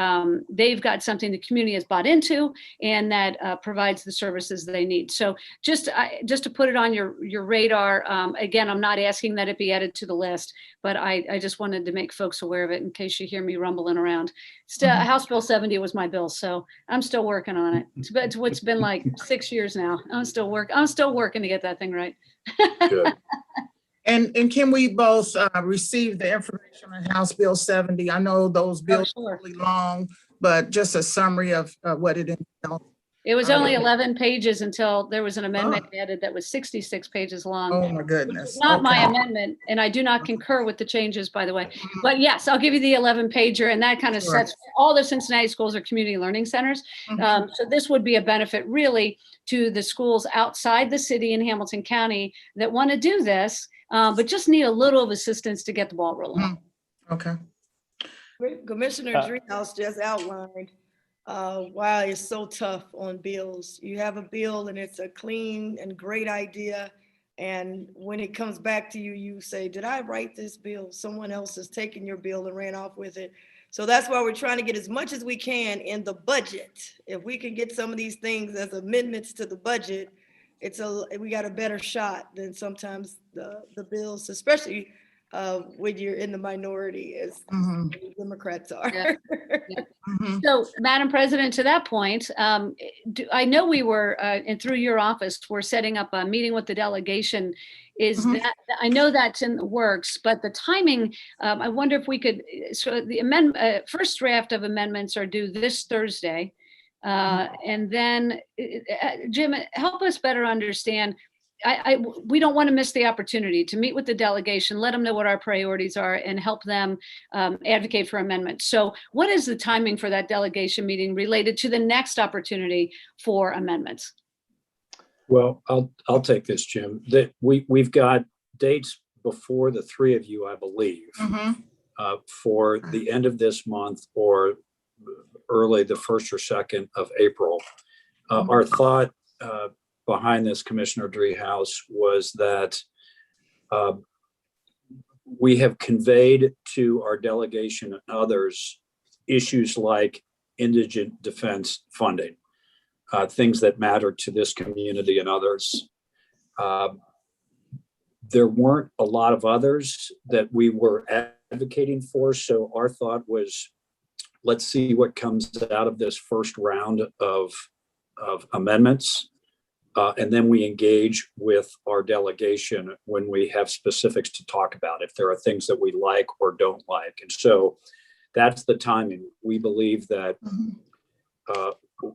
they've got something the community has bought into and that provides the services they need. So just to put it on your radar, again, I'm not asking that it be added to the list, but I just wanted to make folks aware of it in case you hear me rumbling around. House Bill 70 was my bill, so I'm still working on it. It's been like 6 years now. I'm still working to get that thing right. Good. And can we both receive the information on House Bill 70? I know those bills sure. are really long, but just a summary of what it entails. It was only 11 pages until there was an amendment added that was 66 pages long. Oh my goodness. It's not my Okay. amendment, and I do not concur with the changes, by the way. But yes, I'll give you the 11 pager, and that kind of Sure. sets, all the Cincinnati schools are community learning centers. So this would be a benefit really to the schools outside the city in Hamilton County that want to do this, but just need a little of assistance to get the ball rolling. Okay. Commissioner Dreehouse just outlined why it's so tough on bills. You have a bill and it's a clean and great idea. And when it comes back to you, you say, did I write this bill? Someone else has taken your bill and ran off with it. So that's why we're trying to get as much as we can in the budget. If we can get some of these things as amendments to the budget, we got a better shot than sometimes the bills, especially when you're in the minority, as Democrats are. Yeah. So, Madam President, to that point, I know we were, and through your office, we're setting up a meeting with the delegation. That I know that's in the works, but the timing, I wonder if we could, so the first draft of amendments are due this Thursday. And then, Jim, help us better understand. We don't want to miss the opportunity to meet with the delegation, let them know what our priorities are, and help them advocate for amendments. So what is the timing for that delegation meeting related to the next opportunity for amendments? Well, I'll take this, Jim. That we've got dates before the three of you, I believe, for the end of this month or early the 1st or 2nd of April. Our thought behind this, Commissioner Dreehouse, was that we have conveyed to our delegation and others issues like indigent defense funding, things that matter to this community and others. There weren't a lot of others that we were advocating for, so our thought was, let's see what comes out of this first round of amendments. And then we engage with our delegation when we have specifics to talk about, if there are things that we like or don't like. And so that's the timing. We believe that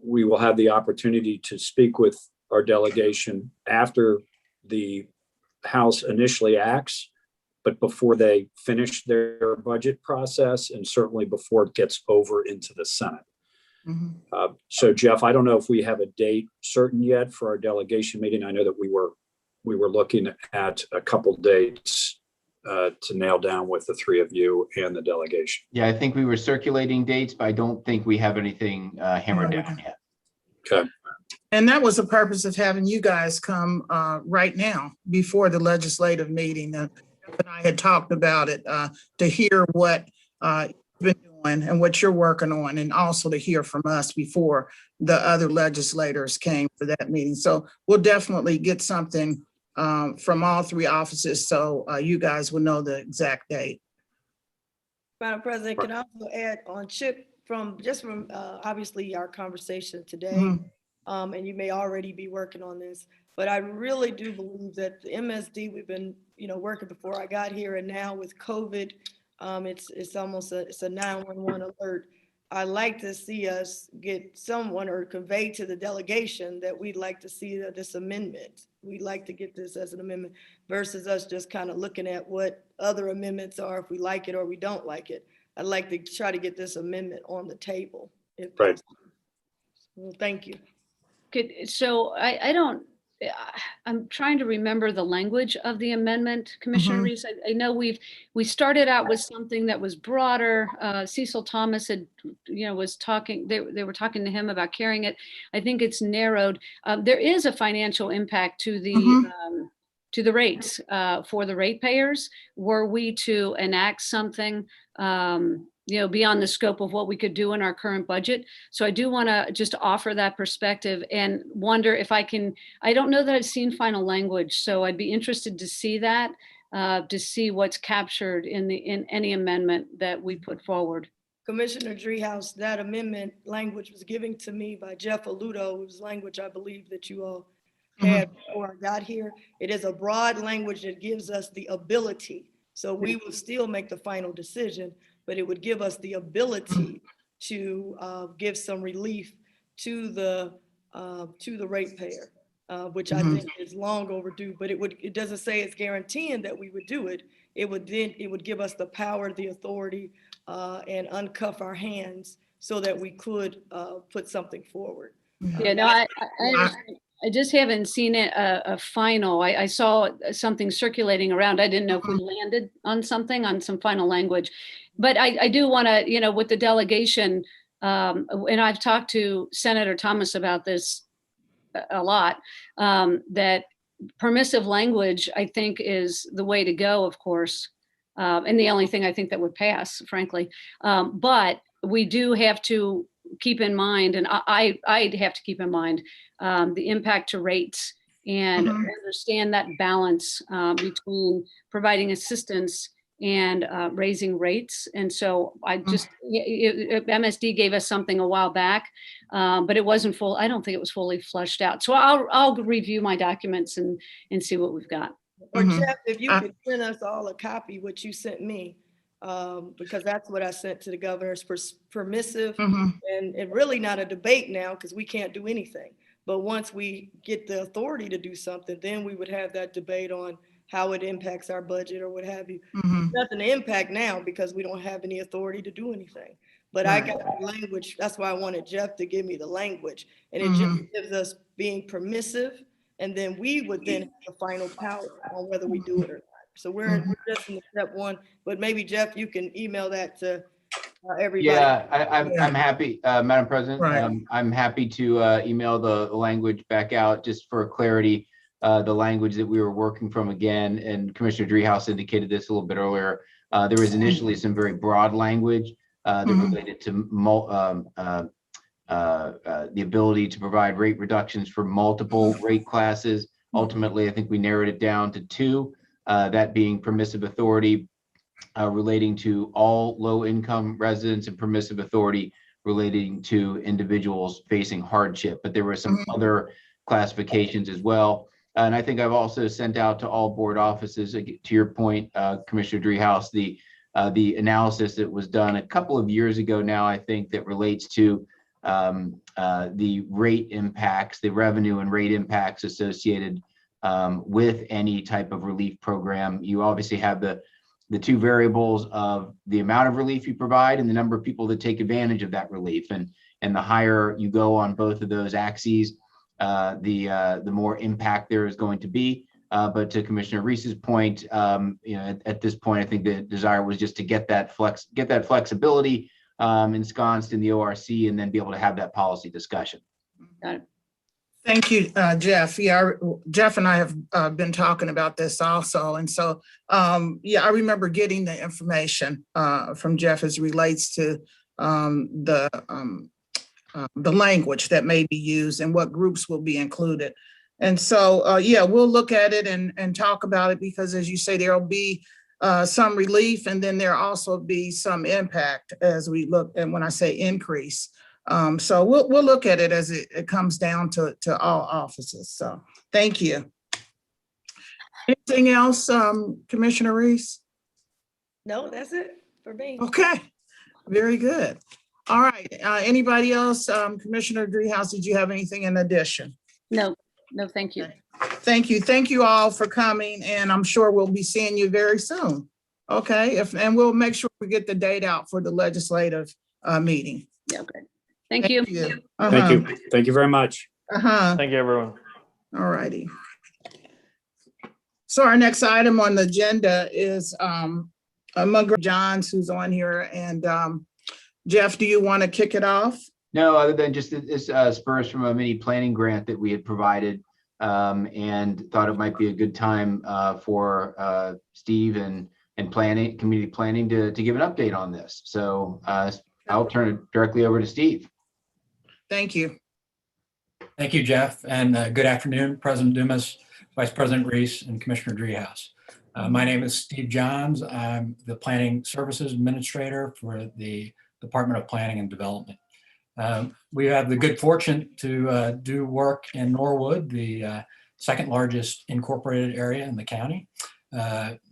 we will have the opportunity to speak with our delegation after the House initially acts but before they finish their budget process and certainly before it gets over into the Senate. Mhm. So Jeff, I don't know if we have a date certain yet for our delegation meeting. I know that we were looking at a couple dates to nail down with the three of you and the delegation. Yeah, I think we were circulating dates, but I don't think we have anything hammered down yet. Okay. And that was the purpose of having you guys come right now before the legislative meeting. And I had talked about it to hear what you've been doing and what you're working on, and also to hear from us before the other legislators came for that meeting. So we'll definitely get something from all three offices, so you guys will know the exact date. Madam President, can I also add on Chip from obviously our conversation today, Mhm. And you may already be working on this, but I really do believe that the MSD, we've been, working before I got here, and now with COVID, it's almost a 911 alert. I like to see us get someone or convey to the delegation that we'd like to see this amendment. We'd like to get this as an amendment versus us just kind of looking at what other amendments are, if we like it or we don't like it. I'd like to try to get this amendment on the table. If Right. possible. Well, thank you. Good, so I'm trying to remember the language of the amendment, Commissioner Mhm. Reese. I know we started out with something that was broader. Cecil Thomas had, was talking, they were talking to him about carrying it. I think it's narrowed. There is a financial impact to the rates for the ratepayers. Were we to enact something, beyond the scope of what we could do in our current budget. So I do want to just offer that perspective and wonder if I don't know that I've seen final language, so I'd be interested to see that, to see what's captured in any amendment that we put forward. Commissioner Dreehouse, that amendment language was given to me by Jeff Aludo. It was language I believe that you all had before I got here. It is a broad language that gives us the ability. So we will still make the final decision, but it would give us the ability to give some relief to the ratepayer, which I think is long overdue. But it doesn't say it's guaranteeing that we would do it. It would give us the power, the authority, and uncuff our hands so that we could put something forward. Yeah, no, I just haven't seen it a final. I saw something circulating around. I didn't know if we landed on some final language. But I do want to, with the delegation, and I've talked to Senator Thomas about this a lot, that permissive language, I think, is the way to go, of course, and the only thing I think that would pass, frankly. But we do have to keep in mind, and I'd have to keep in mind the impact to rates and understand that balance between providing assistance and raising rates. And so MSD gave us something a while back, but it wasn't full. I don't think it was fully fleshed out. So I'll review my documents and see what we've got. Or Jeff, if you could send us all a copy, what you sent me, because that's what I sent to the governors, permissive, and really not a debate now because we can't do anything. But once we get the authority to do something, then we would have that debate on how it impacts our budget or what have you. Nothing to impact now because we don't have any authority to do anything. But I got the language. That's why I wanted Jeff to give me the language. And it just gives us being permissive. And then we would then have the final power on whether we do it or not. So we're just in step one. But maybe, Jeff, you can email that to everybody. Yeah, I'm happy, Madam President. Right. I'm happy to email the language back out just for clarity. The language that we were working from again, and Commissioner Dreehouse indicated this a little bit earlier. There was initially some very broad language that related to the ability to provide rate reductions for multiple rate classes. Ultimately, I think we narrowed it down to two, that being permissive authority relating to all low-income residents and permissive authority relating to individuals facing hardship. But there were some other classifications as well. And I think I've also sent out to all board offices, to your point, Commissioner Dreehouse, the analysis that was done a couple of years ago now, I think, that relates to the rate impacts, the revenue and rate impacts associated with any type of relief program. You obviously have the two variables of the amount of relief you provide and the number of people that take advantage of that relief. And the higher you go on both of those axes, the more impact there is going to be. But to Commissioner Reese's point, at this point, I think the desire was just to get that flexibility ensconced in the ORC and then be able to have that policy discussion. Got it. Thank you, Jeff. Yeah, Jeff and I have been talking about this also. And so, yeah, I remember getting the information from Jeff as relates to the language that may be used and what groups will be included. And so, yeah, we'll look at it and talk about it because, as you say, there'll be some relief and then there'll also be some impact as we look. And when I say increase, so we'll look at it as it comes down to all offices. So thank you. Anything else, Commissioner Reese? No, that's it for me. Okay, very good. All right, anybody else? Commissioner Dreehouse, did you have anything in addition? No, thank you. Thank you. Thank you all for coming, and I'm sure we'll be seeing you very soon. Okay, and we'll make sure we get the date out for the legislative meeting. Yeah, okay. Thank you. Thank you. Thank you very much. Thank you, everyone. All righty. So our next item on the agenda is Montgomery Johns, who's on here. And Jeff, do you want to kick it off? No, other than just this spurs from a mini planning grant that we had provided and thought it might be a good time for Steve and community planning to give an update on this. So I'll turn it directly over to Steve. Thank you. Thank you, Jeff, and good afternoon, President Dumas, Vice President Reese, and Commissioner Dreehouse. My name is Steve Johns. I'm the Planning Services Administrator for the Department of Planning and Development. We have the good fortune to do work in Norwood, the second largest incorporated area in the county.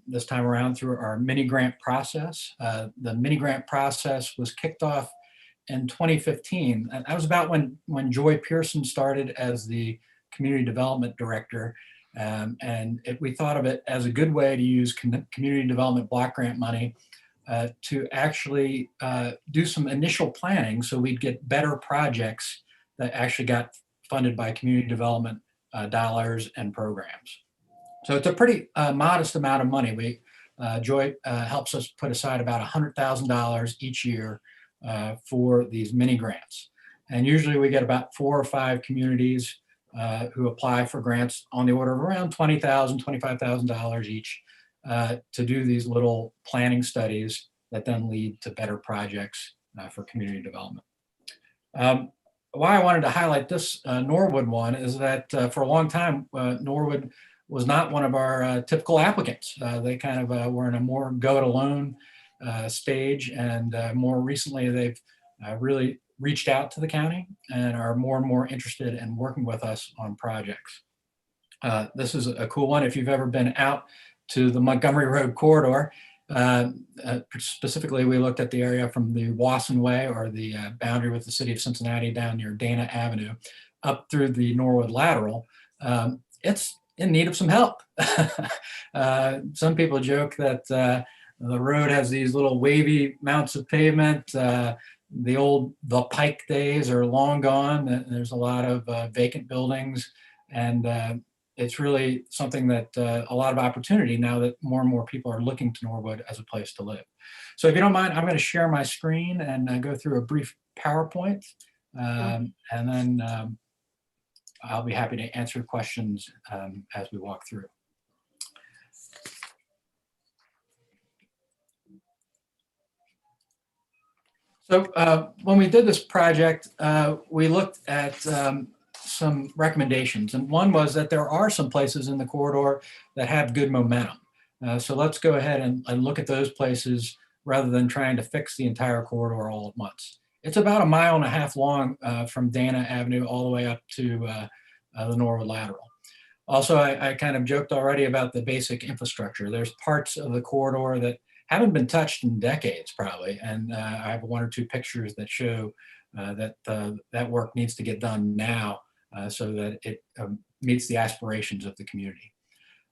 This time around through our mini grant process. The mini grant process was kicked off in 2015. And that was about when Joy Pearson started as the Community Development Director. We thought of it as a good way to use Community Development Block Grant money to actually do some initial planning so we'd get better projects that actually got funded by community development dollars and programs. So it's a pretty modest amount of money. Joy helps us put aside about $100,000 each year for these mini grants. And usually we get about 4 or 5 communities who apply for grants on the order of around $20,000, $25,000 each to do these little planning studies that then lead to better projects for community development. Why I wanted to highlight this Norwood one is that for a long time, Norwood was not one of our typical applicants. They kind of were in a more go-it-alone stage, and more recently they've really reached out to the county and are more and more interested in working with us on projects. This is a cool one. If you've ever been out to the Montgomery Road corridor, specifically we looked at the area from the Wasson Way, or the boundary with the city of Cincinnati, down near Dana Avenue up through the Norwood Lateral. It's in need of some help. Some people joke that the road has these little wavy mounts of pavement. The Pike days are long gone. There's a lot of vacant buildings, and it's really something that a lot of opportunity now that more and more people are looking to Norwood as a place to live. So if you don't mind, I'm going to share my screen and go through a brief PowerPoint, and then I'll be happy to answer questions as we walk through. So when we did this project, we looked at some recommendations, and one was that there are some places in the corridor that have good momentum. So let's go ahead and look at those places rather than trying to fix the entire corridor all at once. It's about 1.5 miles long from Dana Avenue all the way up to the Norwood Lateral. Also, I kind of joked already about the basic infrastructure. There's parts of the corridor that haven't been touched in decades, probably, and I have 1 or 2 pictures that show that that work needs to get done now so that it meets the aspirations of the community.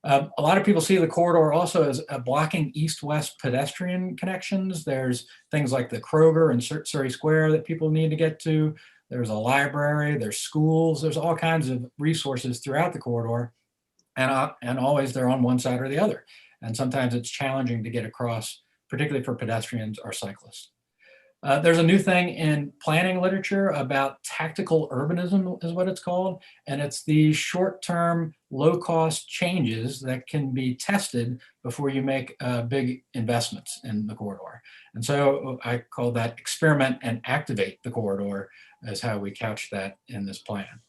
A lot of people see the corridor also as blocking east-west pedestrian connections. There's things like the Kroger and Surrey Square that people need to get to. There's a library, there's schools, there's all kinds of resources throughout the corridor, and always they're on one side or the other. And sometimes it's challenging to get across, particularly for pedestrians or cyclists. There's a new thing in planning literature about tactical urbanism is what it's called. And it's the short-term, low-cost changes that can be tested before you make big investments in the corridor. And so I call that experiment and activate the corridor is how we couch that in this plan.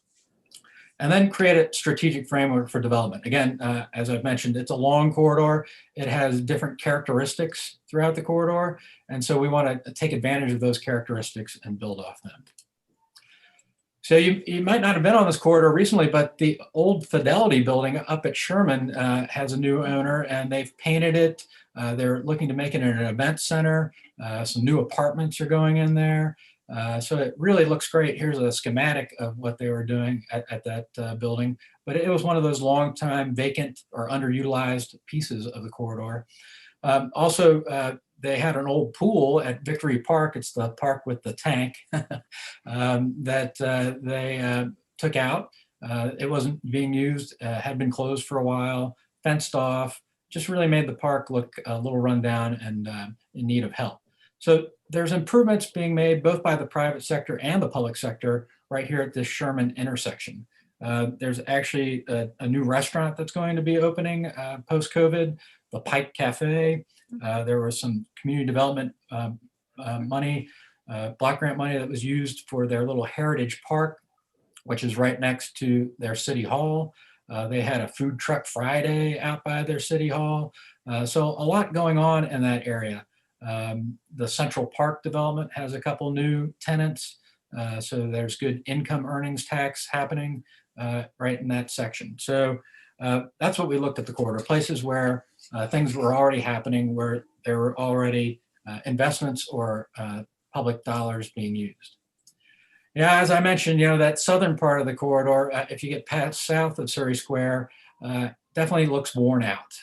And then create a strategic framework for development. Again, as I've mentioned, it's a long corridor. It has different characteristics throughout the corridor. And so we want to take advantage of those characteristics and build off them. So you might not have been on this corridor recently, but the old Fidelity building up at Sherman has a new owner, and they've painted it. They're looking to make it an event center. Some new apartments are going in there. So it really looks great. Here's a schematic of what they were doing at that building. But it was one of those long time vacant or underutilized pieces of the corridor. Also, they had an old pool at Victory Park. It's the park with the tank that they took out. It wasn't being used, had been closed for a while, fenced off, just really made the park look a little run down and in need of help. So there's improvements being made both by the private sector and the public sector right here at this Sherman intersection. There's actually a new restaurant that's going to be opening post-COVID, the Pike Cafe. There was some community development money, block grant money that was used for their little heritage park, which is right next to their city hall. They had a food truck Friday out by their city hall. So a lot going on in that area. The Central Park development has a couple new tenants. So there's good income earnings tax happening right in that section. So that's what we looked at the corridor, places where things were already happening, where there were already investments or public dollars being used. Yeah, as I mentioned, that southern part of the corridor, if you get past south of Surrey Square, definitely looks worn out.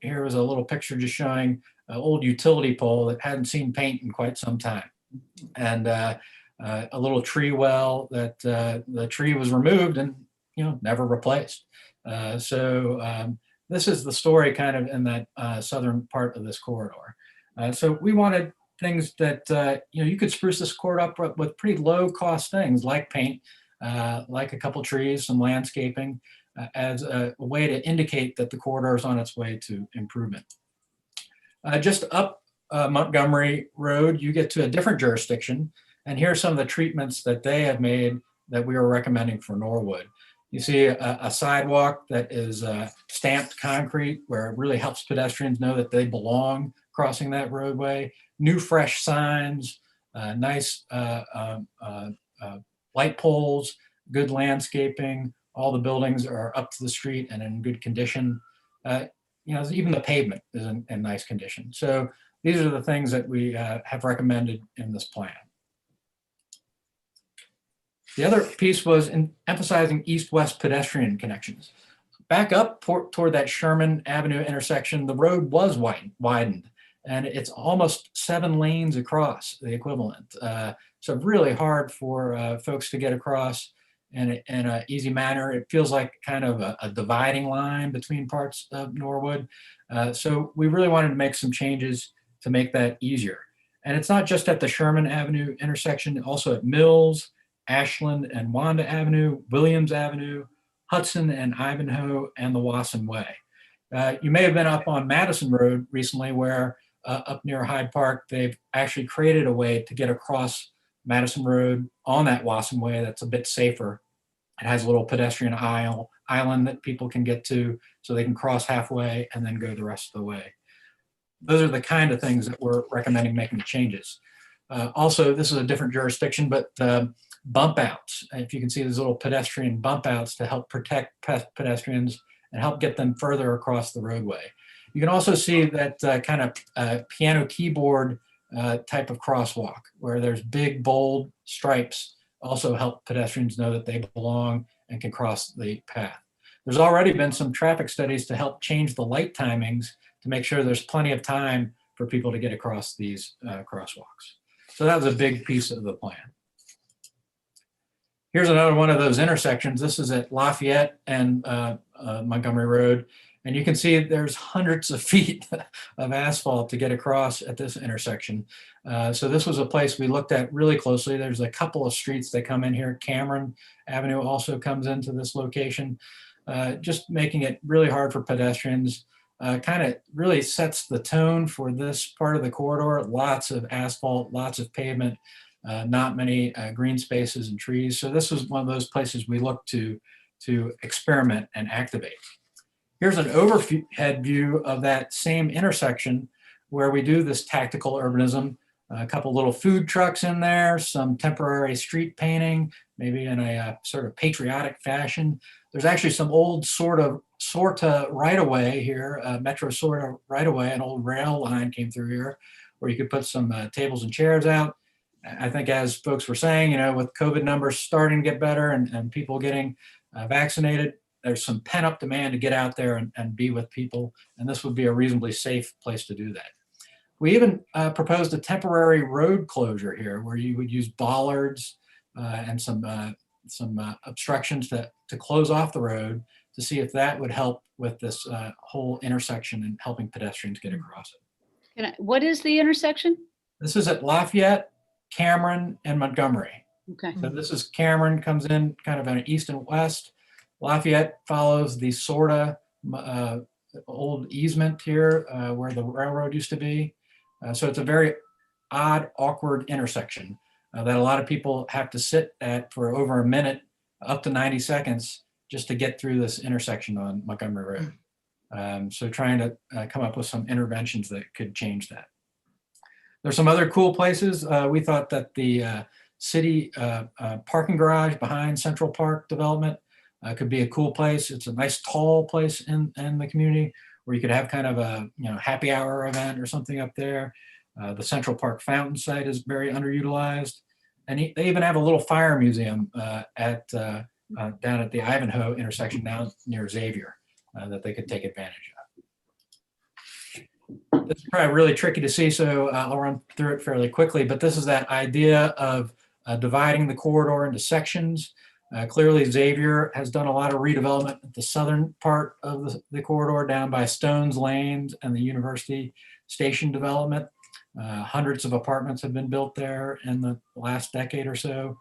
Here was a little picture just showing an old utility pole that hadn't seen paint in quite some time. And a little tree well that the tree was removed and never replaced. So this is the story kind of in that southern part of this corridor. So we wanted things that you could spruce this corridor up with pretty low cost things like paint, like a couple trees, some landscaping, as a way to indicate that the corridor is on its way to improvement. Just up Montgomery Road, you get to a different jurisdiction, and here are some of the treatments that they have made that we are recommending for Norwood. You see a sidewalk that is stamped concrete, where it really helps pedestrians know that they belong crossing that roadway. New fresh signs, nice light poles, good landscaping. All the buildings are up to the street and in good condition. Even the pavement is in nice condition. So these are the things that we have recommended in this plan. The other piece was in emphasizing east-west pedestrian connections. Back up toward that Sherman Avenue intersection, the road was widened, and it's almost 7 lanes across, the equivalent. So really hard for folks to get across in an easy manner. It feels like kind of a dividing line between parts of Norwood. So we really wanted to make some changes to make that easier. And it's not just at the Sherman Avenue intersection, also at Mills, Ashland and Wanda Avenue, Williams Avenue, Hudson and Ivanhoe, and the Wasson Way. You may have been up on Madison Road recently, where up near Hyde Park, they've actually created a way to get across Madison Road on that Wasson Way that's a bit safer. It has a little pedestrian island that people can get to, so they can cross halfway and then go the rest of the way. Those are the kind of things that we're recommending making changes. Also, this is a different jurisdiction, but bump outs. If you can see these little pedestrian bump outs to help protect pedestrians and help get them further across the roadway. You can also see that kind of piano keyboard type of crosswalk, where there's big, bold stripes also help pedestrians know that they belong and can cross the path. There's already been some traffic studies to help change the light timings to make sure there's plenty of time for people to get across these crosswalks. So that was a big piece of the plan. Here's another one of those intersections. This is at Lafayette and Montgomery Road. And you can see there's hundreds of feet of asphalt to get across at this intersection. So this was a place we looked at really closely. There's a couple of streets that come in here. Cameron Avenue also comes into this location, just making it really hard for pedestrians. Kind of really sets the tone for this part of the corridor. Lots of asphalt, lots of pavement, not many green spaces and trees. So this was one of those places we looked to experiment and activate. Here's an overhead view of that same intersection where we do this tactical urbanism. A couple little food trucks in there, some temporary street painting, maybe in a sort of patriotic fashion. There's actually some old Sorta right-of-way here, Metro Sorta right-of-way, an old rail line came through here where you could put some tables and chairs out. I think as folks were saying, you know, with COVID numbers starting to get better and people getting vaccinated, there's some pent-up demand to get out there and be with people, and this would be a reasonably safe place to do that. We even proposed a temporary road closure here where you would use bollards and some obstructions to close off the road to see if that would help with this whole intersection and helping pedestrians get across it. What is the intersection? This is at Lafayette, Cameron, and Montgomery. Okay. So this is Cameron, comes in kind of an east and west. Lafayette follows the Sorta old easement here where the railroad used to be. So it's a very odd, awkward intersection that a lot of people have to sit at for over a minute, up to 90 seconds, just to get through this intersection on Montgomery Road. So trying to come up with some interventions that could change that. There's some other cool places. We thought that the city parking garage behind Central Park development could be a cool place. It's a nice tall place in the community where you could have kind of a happy hour event or something up there. The Central Park fountain site is very underutilized. And they even have a little fire museum down at the Ivanhoe intersection down near Xavier that they could take advantage of. This is probably really tricky to see, so I'll run through it fairly quickly, but this is that idea of dividing the corridor into sections. Clearly, Xavier has done a lot of redevelopment at the southern part of the corridor down by Stones Lanes and the University Station development. Hundreds of apartments have been built there in the last decade or so.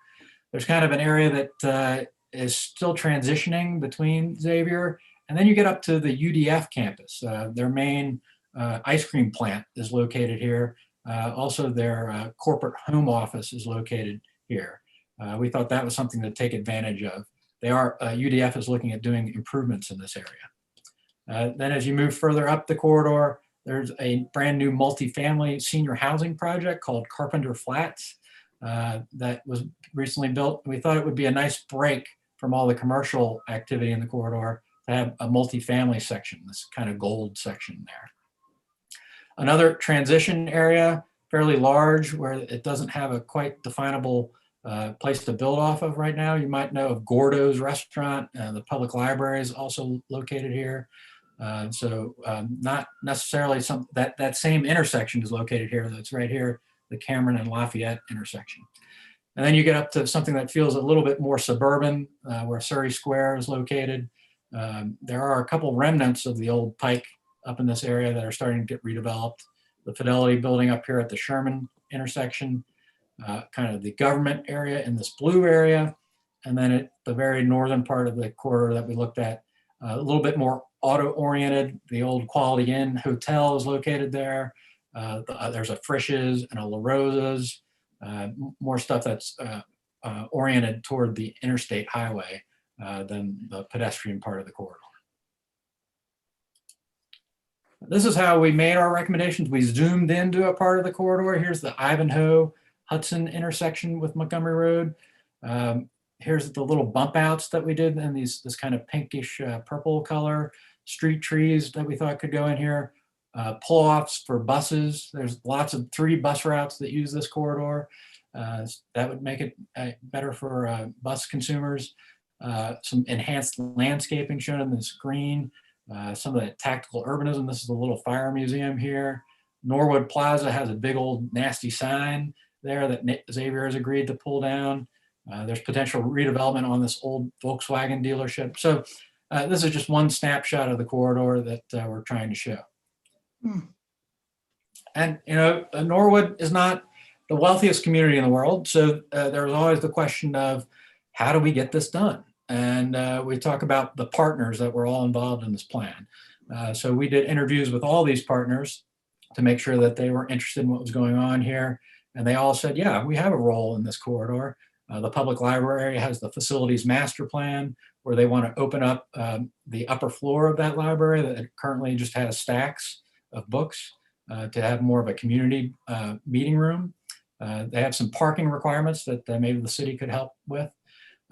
There's kind of an area that is still transitioning between Xavier, and then you get up to the UDF campus. Their main ice cream plant is located here. Also, their corporate home office is located here. We thought that was something to take advantage of. UDF is looking at doing improvements in this area. Then as you move further up the corridor, there's a brand new multifamily senior housing project called Carpenter Flats that was recently built. We thought it would be a nice break from all the commercial activity in the corridor to have a multifamily section, this kind of gold section there. Another transition area, fairly large, where it doesn't have a quite definable place to build off of right now. You might know of Gordo's restaurant. The public library is also located here. Not necessarily that same intersection is located here. That's right here, the Cameron and Lafayette intersection. And then you get up to something that feels a little bit more suburban, where Surrey Square is located. There are a couple remnants of the old Pike up in this area that are starting to get redeveloped. The Fidelity building up here at the Sherman intersection, kind of the government area in this blue area. And then at the very northern part of the corridor that we looked at, a little bit more auto-oriented. The old Quality Inn Hotel is located there. There's a Frisch's and a La Rosa's, more stuff that's oriented toward the interstate highway than the pedestrian part of the corridor. This is how we made our recommendations. We zoomed into a part of the corridor. Here's the Ivanhoe Hudson intersection with Montgomery Road. Here's the little bump outs that we did in this kind of pinkish purple color, street trees that we thought could go in here, pull offs for buses. There's lots of 3 bus routes that use this corridor. That would make it better for bus consumers. Some enhanced landscaping shown on the screen. Some of the tactical urbanism. This is a little fire museum here. Norwood Plaza has a big old nasty sign there that Xavier has agreed to pull down. There's potential redevelopment on this old Volkswagen dealership. So this is just one snapshot of the corridor that we're trying to show. And, you know, Norwood is not the wealthiest community in the world. So there's always the question of how do we get this done? And we talk about the partners that were all involved in this plan. So we did interviews with all these partners to make sure that they were interested in what was going on here. And they all said, yeah, we have a role in this corridor. The public library has the facilities master plan where they want to open up the upper floor of that library that currently just has stacks of books to have more of a community meeting room. They have some parking requirements that maybe the city could help with.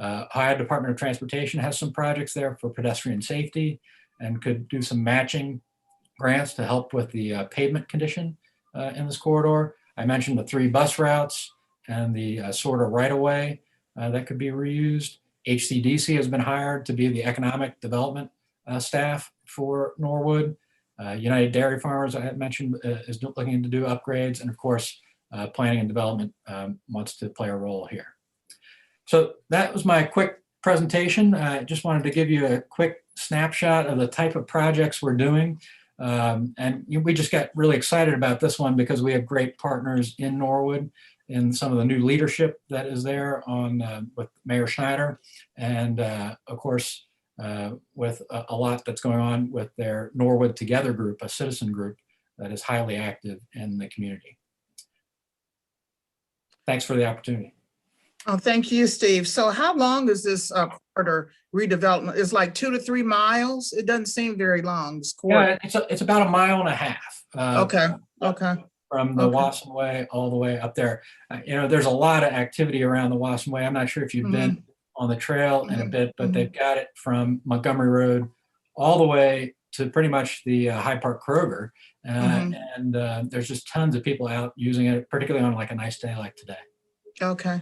Ohio Department of Transportation has some projects there for pedestrian safety and could do some matching grants to help with the pavement condition in this corridor. I mentioned the 3 bus routes and the sort of right-of-way that could be reused. HCDC has been hired to be the economic development staff for Norwood. United Dairy Farmers, I had mentioned, is looking to do upgrades. And of course, planning and development wants to play a role here. So that was my quick presentation. I just wanted to give you a quick snapshot of the type of projects we're doing. And we just got really excited about this one because we have great partners in Norwood and some of the new leadership that is there on with Mayor Schneider. And of course, with a lot that's going on with their Norwood Together group, a citizen group that is highly active in the community. Thanks for the opportunity. Oh, thank you, Steve. So how long is this corridor redevelopment? It's like 2 to 3 miles? It doesn't seem very long, this corridor. Yeah, it's about 1.5 miles. Okay, okay. From the Wasson Way all the way up there. You know, there's a lot of activity around the Wasson Way. I'm not sure if you've been on the trail in a bit, but they've got it from Montgomery Road all the way to pretty much the Hyde Park Kroger. And there's just tons of people out using it, particularly on like a nice day like today. Okay.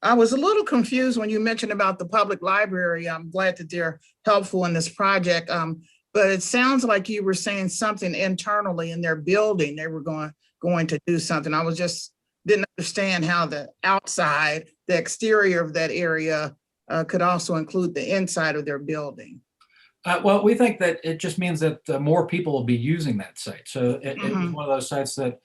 I was a little confused when you mentioned about the public library. I'm glad that they're helpful in this project. But it sounds like you were saying something internally in their building. They were going to do something. I was just didn't understand how the outside, the exterior of that area could also include the inside of their building. Well, we think that it just means that more people will be using that site. So it was one of those sites that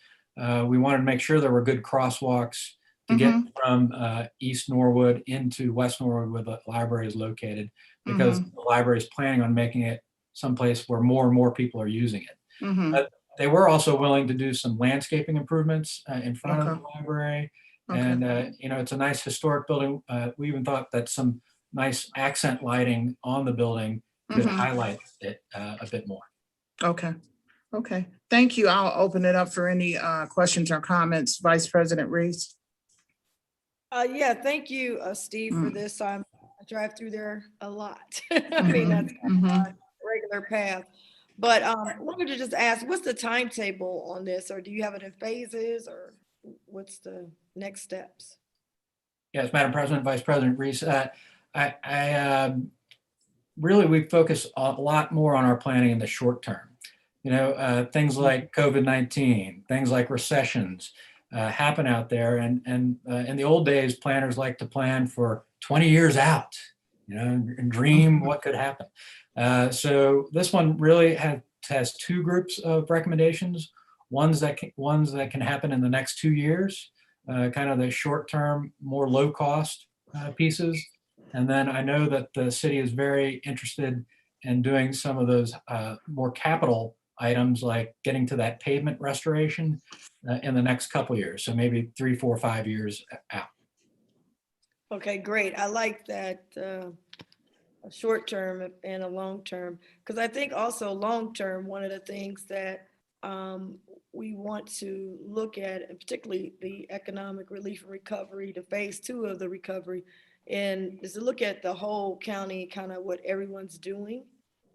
we wanted to make sure there were good crosswalks to get from East Norwood into West Norwood where the library is located, because the library is planning on making it someplace where more and more people are using it. But they were also willing to do some landscaping improvements in front of the library. And, you know, it's a nice historic building. We even thought that some nice accent lighting on the building could highlight it a bit more. Okay. Okay. Thank you. I'll open it up for any questions or comments. Vice President Reese. Yeah, thank you, Steve, for this. I drive through there a lot. I mean, that's my regular path. But I wanted to just ask, what's the timetable on this? Or do you have it in phases, or what's the next steps? Yes, Madam President, Vice President Reese. Really, we focus a lot more on our planning in the short term. You know, things like COVID-19, things like recessions happen out there. And in the old days, planners like to plan for 20 years out, you know, and dream what could happen. So this one really has 2 groups of recommendations. Ones that can happen in the next 2 years, kind of the short-term, more low-cost pieces. And then I know that the city is very interested in doing some of those more capital items, like getting to that pavement restoration in the next couple of years. So maybe 3, 4, 5 years out. Okay, great. I like that a short term and a long term, because I think also long term, one of the things that we want to look at, and particularly the economic relief and recovery, the phase 2 of the recovery, and is to look at the whole county, kind of what everyone's doing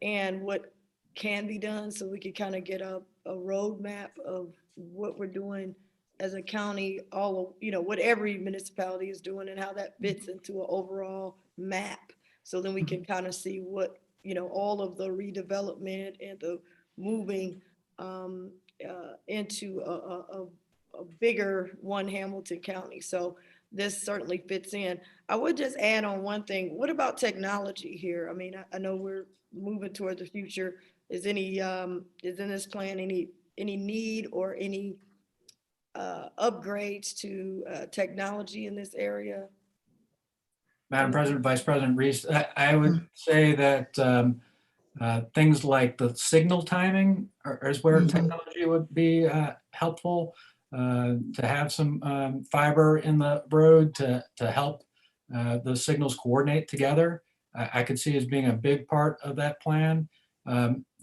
and what can be done, so we can kind of get a roadmap of what we're doing as a county, all of, what every municipality is doing and how that fits into an overall map. So then we can kind of see what, all of the redevelopment and the moving into a bigger one Hamilton County. So this certainly fits in. I would just add on one thing. What about technology here? I mean, I know we're moving toward the future. Is in this plan any need or any upgrades to technology in this area? Madam President, Vice President Reese, I would say that things like the signal timing is where technology would be helpful, to have some fiber in the road to help those signals coordinate together. I could see as being a big part of that plan.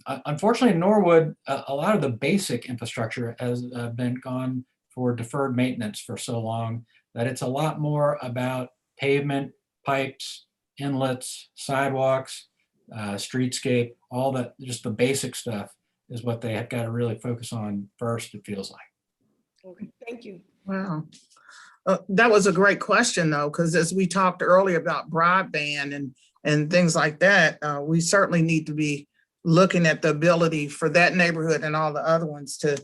Unfortunately, in Norwood, a lot of the basic infrastructure has been gone for deferred maintenance for so long that it's a lot more about pavement, pipes, inlets, sidewalks, streetscape, all that, just the basic stuff is what they have got to really focus on first, it feels like. Okay, thank you. Wow. That was a great question though, because as we talked earlier about broadband and things like that, we certainly need to be looking at the ability for that neighborhood and all the other ones to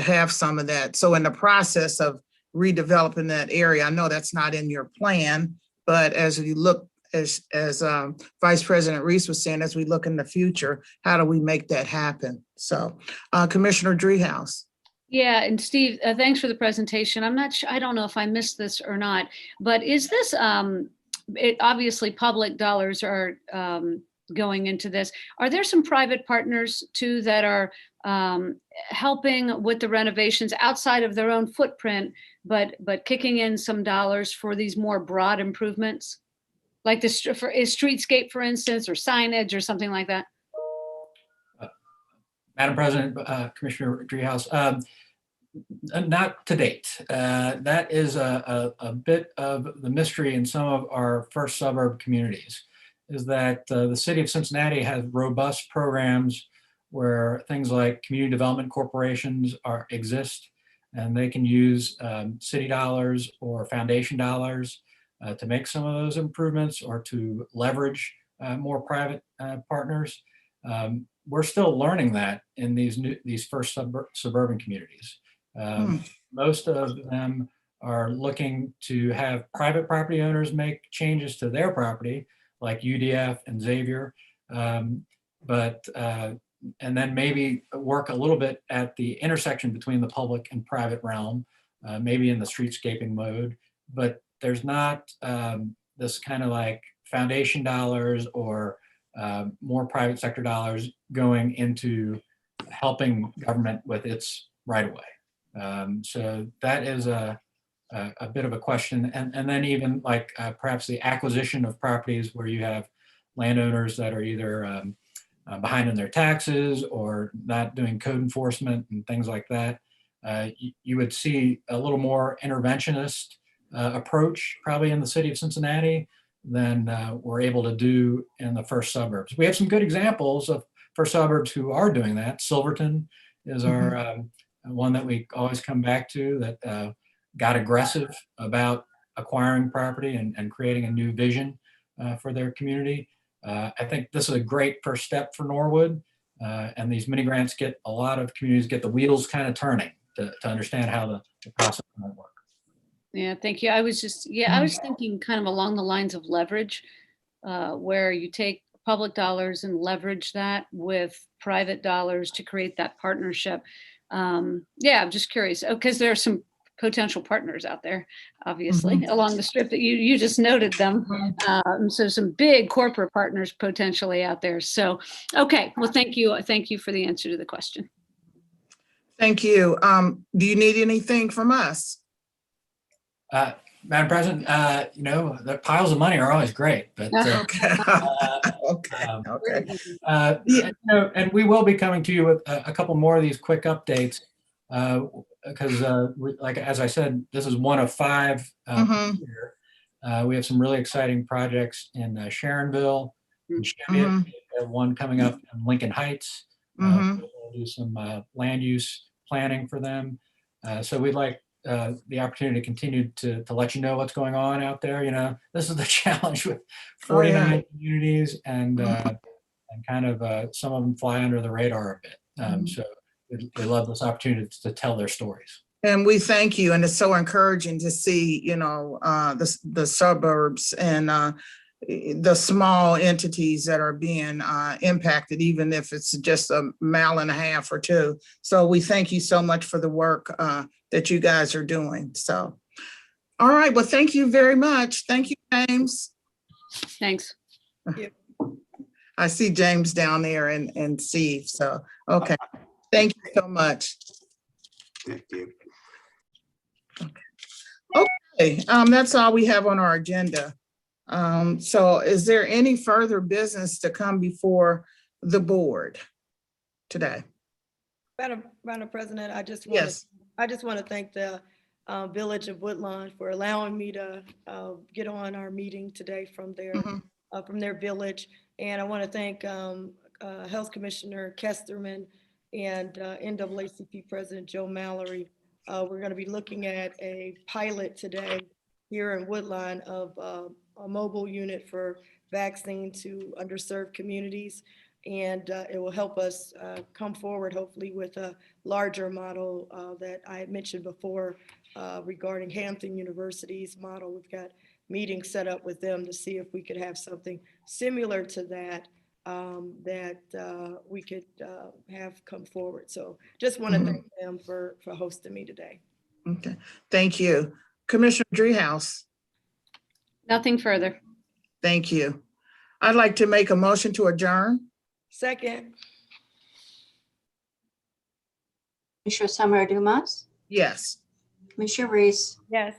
have some of that. So in the process of redeveloping that area, I know that's not in your plan, but as you look, as Vice President Reese was saying, as we look in the future, how do we make that happen? So Commissioner Dreehouse. Yeah, and Steve, thanks for the presentation. I'm not sure, I don't know if I missed this or not, but is this, obviously public dollars are going into this. Are there some private partners too that are helping with the renovations outside of their own footprint, but kicking in some dollars for these more broad improvements? Like is streetscape, for instance, or signage or something like that? Madam President, Commissioner Dreehouse, not to date. That is a bit of the mystery in some of our first suburb communities, is that the city of Cincinnati has robust programs where things like community development corporations exist, and they can use city dollars or foundation dollars to make some of those improvements or to leverage more private partners. We're still learning that in these first suburban communities. Most of them are looking to have private property owners make changes to their property, like UDF and Xavier, and then maybe work a little bit at the intersection between the public and private realm, maybe in the streetscaping mode, but there's not this kind of like foundation dollars or more private sector dollars going into helping government with its right of way. So that is a bit of a question. And then even like perhaps the acquisition of properties where you have landowners that are either behind in their taxes or not doing code enforcement and things like that. You would see a little more interventionist approach probably in the city of Cincinnati than we're able to do in the first suburbs. We have some good examples of first suburbs who are doing that. Silverton is our one that we always come back to that got aggressive about acquiring property and creating a new vision for their community. I think this is a great first step for Norwood, and these mini grants get a lot of communities get the wheels kind of turning to understand how the process might work. Yeah, thank you. I was thinking kind of along the lines of leverage, where you take public dollars and leverage that with private dollars to create that partnership. Yeah, I'm just curious, because there are some potential partners out there, obviously, along the strip that you just noted them. So some big corporate partners potentially out there. So, okay, well, thank you. Thank you for the answer to the question. Thank you. Do you need anything from us? Madam President, the piles of money are always great, but and we will be coming to you with a couple more of these quick updates because, like as I said, this is one of 5 here. We have some really exciting projects in Sharonville, and Cheviot. We have one coming up in Lincoln Heights. We'll do some land use planning for them. So we'd like the opportunity to continue to let you know what's going on out there. This is the challenge with Oh, yeah. 49 communities and kind of some of them fly under the radar a bit. So they love this opportunity to tell their stories. And we thank you. And it's so encouraging to see, the suburbs and the small entities that are being impacted, even if it's just a mile and a half or two. So we thank you so much for the work that you guys are doing. So, all right. Well, thank you very much. Thank you, James. Thanks. I see James down there and Steve. So, okay. Thank you so much. Thank you. Okay, that's all we have on our agenda. So is there any further business to come before the board today? Madam President, I just Yes. want to thank the Village of Woodlawn for allowing me to get on our meeting today from their village. And I want to thank Health Commissioner Kesterman and NAACP President Joe Mallory. We're going to be looking at a pilot today here in Woodlawn of a mobile unit for vaccine to underserved communities. And it will help us come forward, hopefully, with a larger model that I had mentioned before regarding Hampton University's model. We've got meetings set up with them to see if we could have something similar to that we could have come forward. So just want to thank them for hosting me today. Okay, thank you. Commissioner Dreehouse, Nothing further. thank you. I'd like to make a motion to adjourn. Second. Commissioner Summer Dumas, Yes. Commissioner Reese, Yes.